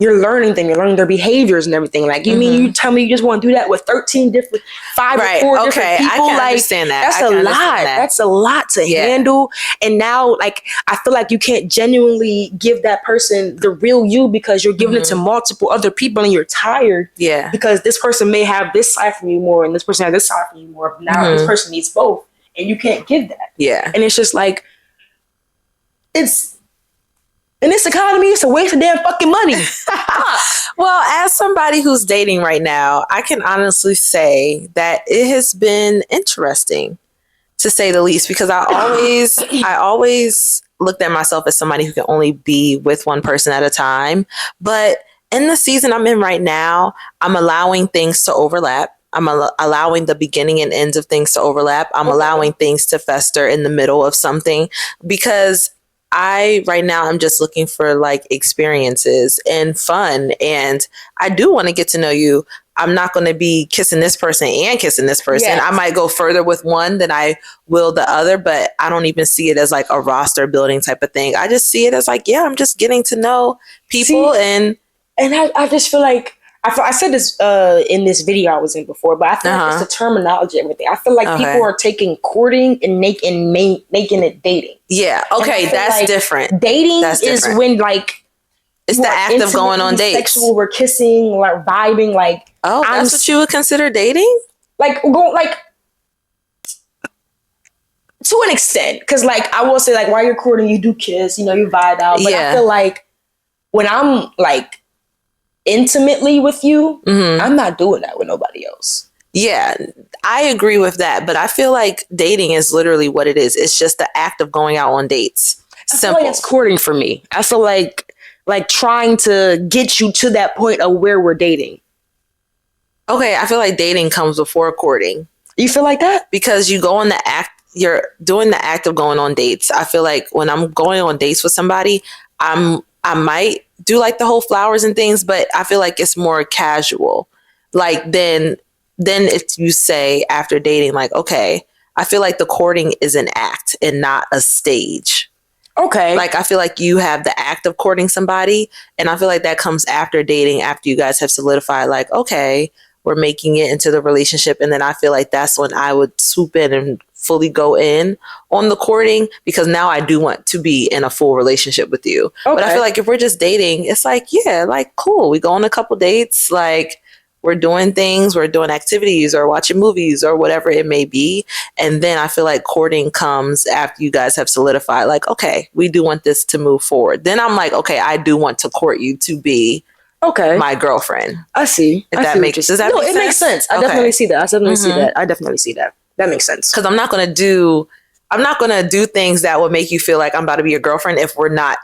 you're learning them, you're learning their behaviors and everything. Like, you tell me you just want to do that with 5 or 4 different people. I can like, understand that. That's a lot. That's a lot to handle. And now, like, I feel like you can't genuinely give that person the real you because you're giving it to multiple other people and you're tired. Yeah. Because this person may have this side from you more and this person has this side from you more. But now this person needs both. And you can't give that. Yeah. And it's just like, in this economy, it's a waste of damn fucking money. Well, as somebody who's dating right now, I can honestly say that it has been interesting, to say the least, because I always looked at myself as somebody who can only be with one person at a time. But in the season I'm in right now, I'm allowing things to overlap. I'm allowing the beginning and ends of things to overlap. I'm allowing things to fester in the middle of something, because right now I'm just looking for like experiences and fun. And I do want to get to know you. I'm not going to be kissing this person and kissing this person. Yes. I might go further with one than I will the other, but I don't even see it as like a roster building type of thing. I just see it as like, I'm just getting to know people. And I just feel like, I said this in this video I was in before, but I feel like it's the terminology and everything. I feel like people are taking courting and making it dating. Yeah. Okay. That's like different. Dating is when like it's the act of going on dates. Sexual, we're kissing, like vibing, like that's what you would consider dating? Like to an extent, because like I will say like while you're courting, you do kiss, you vibe out. But I feel like when I'm like intimately with you, I'm not doing that with nobody else. Yeah, I agree with that. But I feel like dating is literally what it is. It's just the act of going out on dates. Simple. I feel like it's courting for me. I feel like trying to get you to that point of where we're dating. Okay, I feel like dating comes before courting. You feel like that? Because you go on the act, you're doing the act of going on dates. I feel like when I'm going on dates with somebody, I might do like the whole flowers and things, but I feel like it's more casual. Like then if you say after dating, like, okay, I feel like the courting is an act and not a stage. Okay. Like, I feel like you have the act of courting somebody, and I feel like that comes after dating, after you guys have solidified, like, okay, we're making it into the relationship. And then I feel like that's when I would swoop in and fully go in on the courting, because now I do want to be in a full relationship with you. Okay. But I feel like if we're just dating, it's like, like, cool. We go on a couple dates, like we're doing things, we're doing activities or watching movies or whatever it may be. And then I feel like courting comes after you guys have solidified, like, okay, we do want this to move forward. Then I'm like, okay, I do want to court you to be my girlfriend. I see. Does that make sense? It makes sense. I definitely see that. I definitely see that. That makes sense. Because I'm not gonna do things that would make you feel like I'm about to be your girlfriend if we're not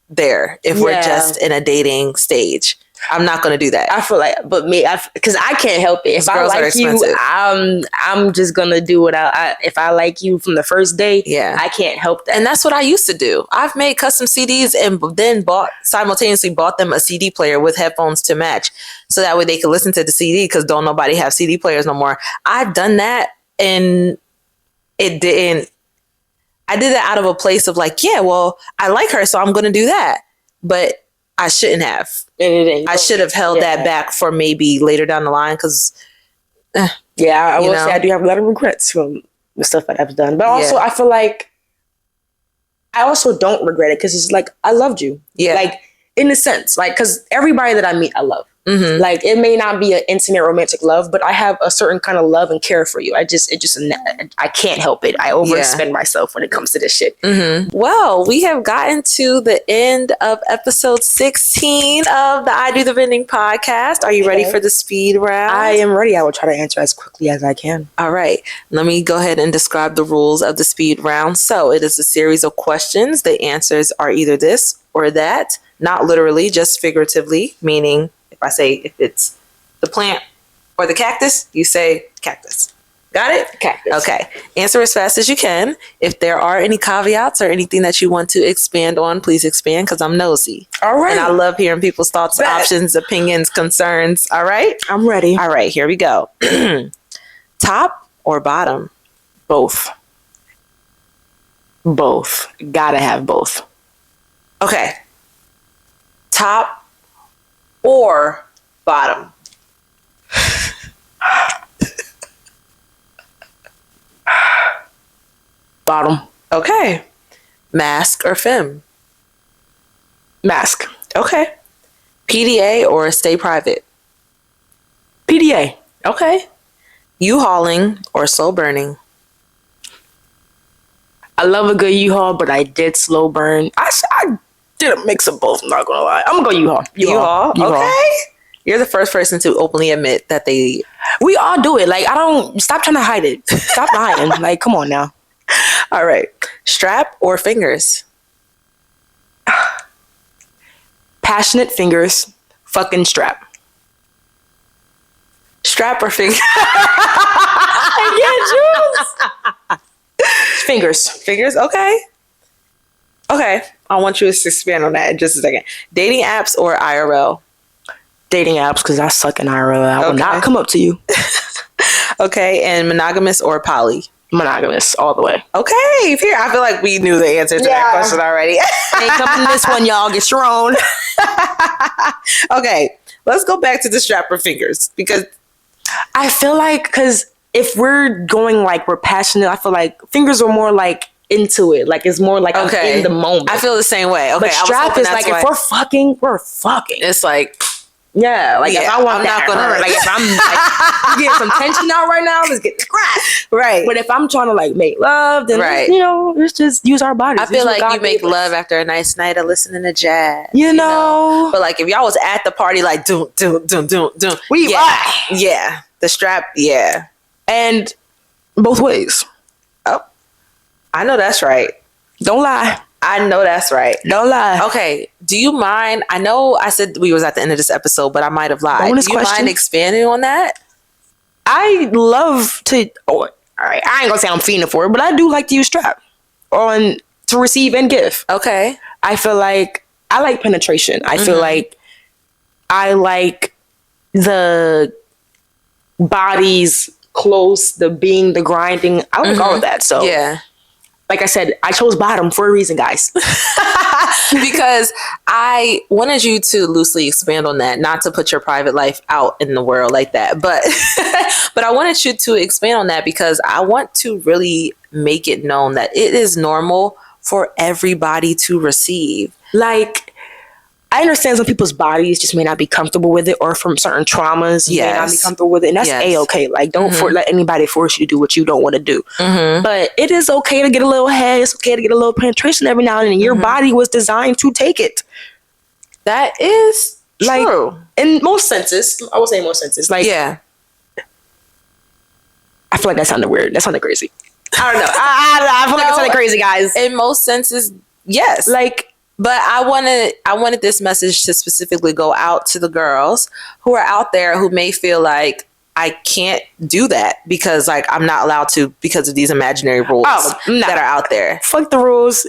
there. If we're just in a dating stage, I'm not gonna do that. I feel like, but me, because I can't help it. If I like you, I'm just gonna do what if I like you from the first day. Yeah, I can't help that. And that's what I used to do. I've made custom CDs and then simultaneously bought them a CD player with headphones to match, so that way they could listen to the CD, because don't nobody have CD players no more. I've done that, and it didn't. I did it out of a place of like, yeah, well, I like her, so I'm gonna do that, but I shouldn't have. And I should have held that back for maybe later down the line because. I will say I do have a lot of regrets from the stuff that I've done. But also, I feel like I also don't regret it because it's like, I loved you. Yeah. Like, in a sense, like, because everybody that I meet, I love. Mm-hmm. Like, it may not be an intimate romantic love, but I have a certain kind of love and care for you. I can't help it. I overspend myself when it comes to this shit. Mm-hmm. Well, we have gotten to the end of episode 16 of the I Do the Vending podcast. Are you ready for the speed round? I am ready. I will try to answer as quickly as I can. All right. Let me go ahead and describe the rules of the speed round. So it is a series of questions. The answers are either this or that, not literally, just figuratively, meaning if it's the plant or the cactus, you say cactus. Got it? Cactus. Okay. Answer as fast as you can. If there are any caveats or anything that you want to expand on, please expand because I'm nosy. All right. And I love hearing people's thoughts, options, opinions, concerns. All right? I'm ready. All right. Here we go. Top or bottom? Both. Both. Gotta have both. Okay. Top or bottom? Bottom. Okay. Masc or femme? Masc. Okay. PDA or stay private? PDA. Okay. U-hauling or slow burning? I love a good U-haul, but I did slow burn. I did a mix of both, I'm not gonna lie. I'm gonna go U-haul. U-haul? Okay. You're the first person to openly admit that they... We all do it. Like, stop trying to hide it. Stop lying. Like, come on now. All right. Strap or fingers? Passionate fingers. Fucking strap. Strap or fingers? Fingers. Fingers? Okay. Okay. I want you to expand on that in just a second. Dating apps or IRL? Dating apps, because I suck in IRL. I will not come up to you. Okay. And monogamous or poly? Monogamous, all the way. Okay. Here, I feel like we knew the answer to that question already. Ain't coming to this one, y'all. Get your own. Okay. Let's go back to the strap or fingers because I feel like, because if we're going like we're passionate, I feel like fingers are more like into it. Like, it's more like I'm in the moment. I feel the same way. Okay. But strap is like, if we're fucking, we're fucking. It's like... Yeah, like if I want that, like if I'm like getting some tension out right now, let's get scratched. Right. But if I'm trying to like make love, then let's just use our bodies. I feel like you make love after a nice night of listening to jazz. You know? But like if y'all was at the party, like doom. Yeah. The strap, and both ways. Oh, I know that's right. Don't lie. I know that's right. Don't lie. Okay. Do you mind? I know I said we was at the end of this episode, but I might have lied. Bonus Do you question. mind expanding on that? I love to. Oh, all right. I ain't gonna say I'm fiending for it, but I do like to use strap on to receive and give. Okay. I feel like I like penetration. I feel like I like the bodies close, the being, the grinding. I like all of that. So yeah. Like I said, I chose bottom for a reason, guys. Because I wanted you to loosely expand on that, not to put your private life out in the world like that. But but I wanted you to expand on that because I want to really make it known that it is normal for everybody to receive. Like, I understand some people's bodies just may not be comfortable with it, or from certain traumas, you may not be comfortable with it. And that's A-okay. Like, don't let anybody force you to do what you don't want to do. But it is okay to get a little head. It's okay to get a little penetration every now and then. Your body was designed to take it. That is true. In most senses. I would say most senses. Like, I feel like that sounded weird. That sounded crazy. I don't know. I feel like it sounded crazy, guys. In most senses, yes. Like, but I wanted this message to specifically go out to the girls who are out there who may feel like I can't do that because like I'm not allowed to because of these imaginary rules that are out there. Fuck the rules.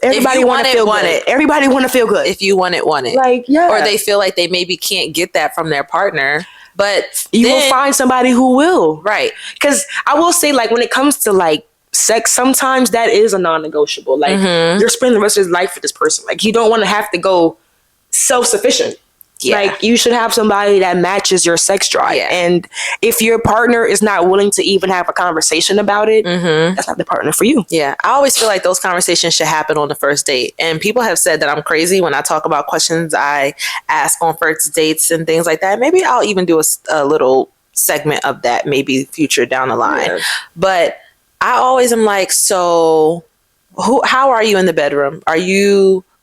Everybody want to feel good. Everybody want to feel good. If you want it. Like, yeah. Or they feel like they maybe can't get that from their partner. But you will find somebody who will. Right. Because I will say, like, when it comes to like sex, sometimes that is a non-negotiable. Like, you're spending the rest of his life with this person. Like, you don't want to have to go self-sufficient. Yeah. Like, you should have somebody that matches your sex drive. Yeah. And if your partner is not willing to even have a conversation about it, that's not the partner for you. Yeah. I always feel like those conversations should happen on the first date. And people have said that I'm crazy when I talk about questions I ask on first dates and things like that. Maybe I'll even do a little segment of that, maybe future down the line. Yeah. But I always am like, so how are you in the bedroom?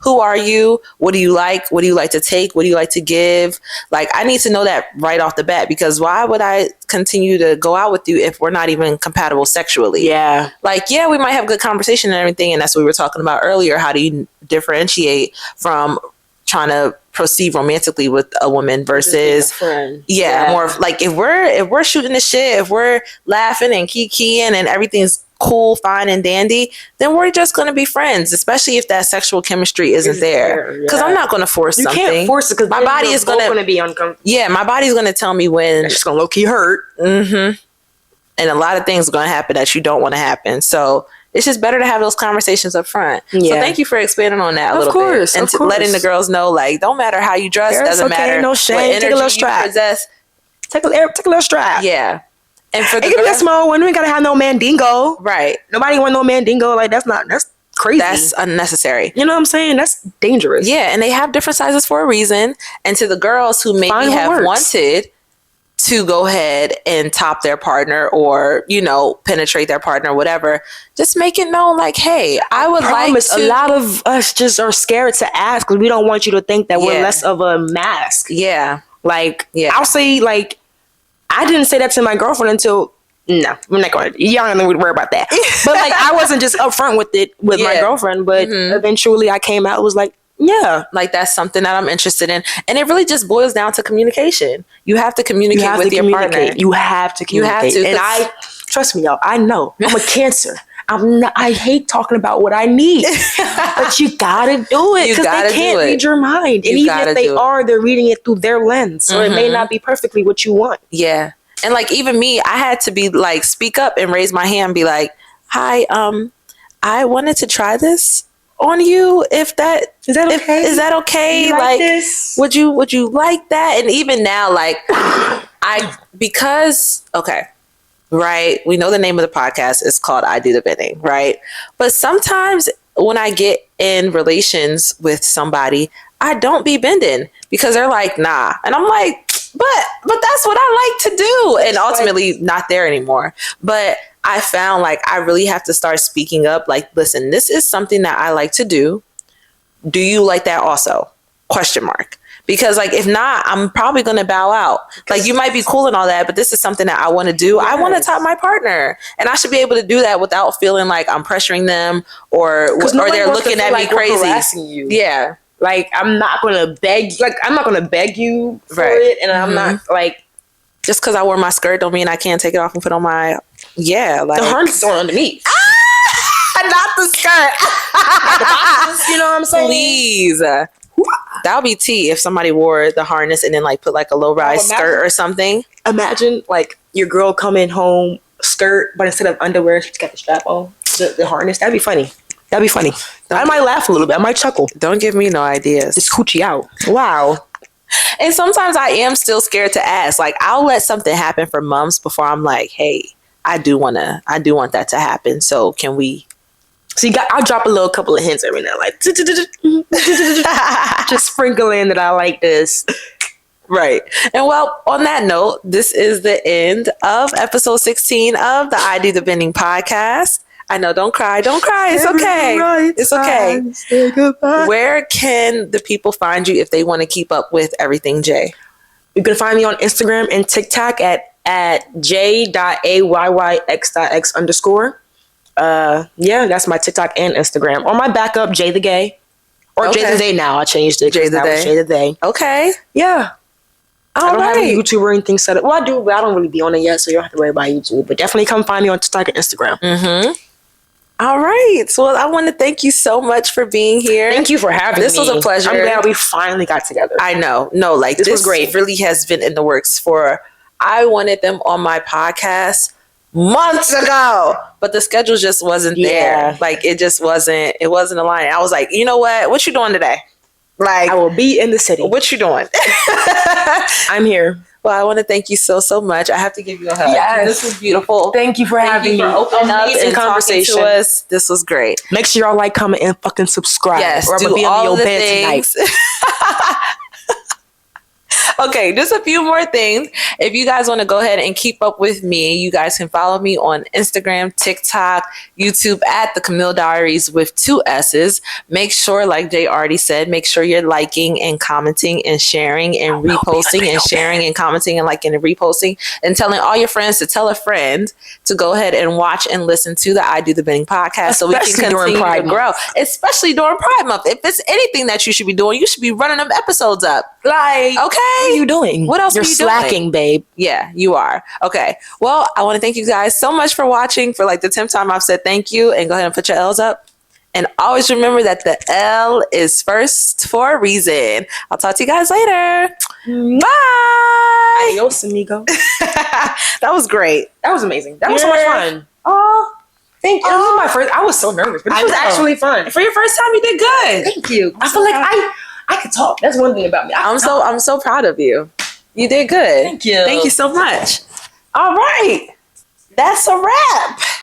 Who are you? What do you like? What do you like to take? What do you like to give? Like, I need to know that right off the bat, because why would I continue to go out with you if we're not even compatible sexually? Yeah. Like, yeah, we might have good conversation and everything. And that's what we were talking about earlier. How do you differentiate from trying to proceed romantically with a woman versus more of like, if we're shooting the shit, if we're laughing and kikiing and everything's cool, fine, and dandy, then we're just going to be friends, especially if that sexual chemistry isn't there. Because I'm not going to force something. You can't force it, because my body is going to be uncomfortable. Yeah, my body's going to tell me when it's going to low-key hurt. And a lot of things are going to happen that you don't want to happen. So it's just better to have those conversations up front. Yeah. So thank you for expanding on that a little bit. And letting the girls know, like, don't matter how you dress, doesn't matter. No shame. Take a little strap. Take a little strap. Yeah. And for it can be a small one. We ain't gotta have no mandingo. Right. Nobody want no mandingo. Like, that's crazy. That's unnecessary. You know what I'm saying? That's dangerous. Yeah, and they have different sizes for a reason. And to the girls who maybe have wanted to go ahead and top their partner or, penetrate their partner, whatever, just make it known, like, hey, I would like to. A lot of us just are scared to ask because we don't want you to think that we're less of a mask. Yeah. Like, I'll say, like, I didn't say that to my girlfriend until, no, we're not going to, y'all don't need to worry about that. But, like, I wasn't just upfront with it with my girlfriend, but eventually I came out, was like, yeah. Like, that's something that I'm interested in. And it really just boils down to communication. You have to communicate with your partner. You have to communicate. And trust me, y'all, I know. I'm a Cancer. I hate talking about what I need, but you gotta do it because they can't read your mind. And even if they are, they're reading it through their lens. So it may not be perfectly what you want. Yeah. And like, even me, I had to be like, speak up and raise my hand, be like, hi, I wanted to try this on you. Is that okay? You like this? Would you like that? And even now, like, right. We know the name of the podcast is called I Do the Bending, right? But sometimes when I get in relations with somebody, I don't be bending because they're like, nah. And I'm like, but that's what I like to do. And ultimately not there anymore. But I found like I really have to start speaking up. Like, listen, this is something that I like to do. Do you like that also? ? Because, like, if not, I'm probably going to bow out. Like, you might be cool and all that, but this is something that I want to do. Yes. I want to top my partner. And I should be able to do that without feeling like I'm pressuring them or they're looking at me crazy. Harassing you. Yeah. Like, I'm not going to beg you for it. And I'm not, like... Just because I wore my skirt don't mean I can't take it off and put on my... Yeah. Like, the harness is on underneath. Not the skirt. The boxes, you know what I'm saying? Please. That would be tea if somebody wore the harness and then like put like a low rise skirt or something. Imagine like your girl coming home skirt, but instead of underwear, she's got the strap on, the harness. That'd be funny. I might laugh a little bit. I might chuckle. Don't give me no ideas. Just coochie out. Wow. And sometimes I am still scared to ask. Like, I'll let something happen for months before I'm like, hey, I do want that to happen. So can we? So I'll drop a couple of hints every now, like just sprinkle in that I like this. Right. And well, on that note, this is the end of episode 16 of the I Do the Bending podcast. I know, don't cry. It's okay. It's okay. Say goodbye. Where can the people find you if they want to keep up with everything, Jay? You can find me on Instagram and TikTok at j.ayyx.x_. Yeah, that's my TikTok and Instagram. Or my backup, Jay the Gay. Or Jay the Day now. I changed it. Jay the Day. Okay. Yeah. I don't have a YouTube or anything set up. Well, I do, but I don't really be on it yet, so you don't have to worry about YouTube. But definitely come find me on TikTok and Instagram. Mm-hmm. All right. So I want to thank you so much for being here. Thank you for having me. This was a pleasure. I'm glad we finally got together. I know. No, like this was great. Really has been in the works I wanted them on my podcast months ago, but the schedule just wasn't there. Like it wasn't aligning. I was like, you know what you doing today? Like, I will be in the city. what you doing? I'm here. Well, I want to thank you so much. I have to give you a hug. Yes. This was beautiful. Thank you for having me. Opening up Amazing and conversation. talking to us. This was great. Make sure y'all like, comment, and fucking subscribe. Yes, or I'm do gonna be all on your the bed things. tonight. Okay, just a few more things. If you guys want to go ahead and keep up with me, you guys can follow me on Instagram, TikTok, YouTube at the Camille Diaries with 2 S's. Make sure, like Jay already said, make sure you're liking and commenting and sharing and reposting and sharing and commenting and liking and reposting and telling all your friends to tell a friend to go ahead and watch and listen to the I Do the Bending podcast so we can continue to grow. Especially during Pride Month. If it's anything that you should be doing, you should be running them episodes up. Like, okay. What are you doing? What else You're are you slacking, doing? babe. Yeah, you are. Okay. Well, I want to thank you guys so much for watching. For like the 10th time I've said thank you, and go ahead and put your L's up. And always remember that the L is first for a reason. I'll talk to you guys later. Bye. Adios, amigo. That was great. That was amazing. That was so much fun. Oh, thank you. This was my first. I was so nervous, but this was actually fun. For your first time, you did good. Thank you. I feel like I could talk. That's one thing about me. I'm so proud of you. You did good. Thank you. Thank you so much. All right. That's a wrap.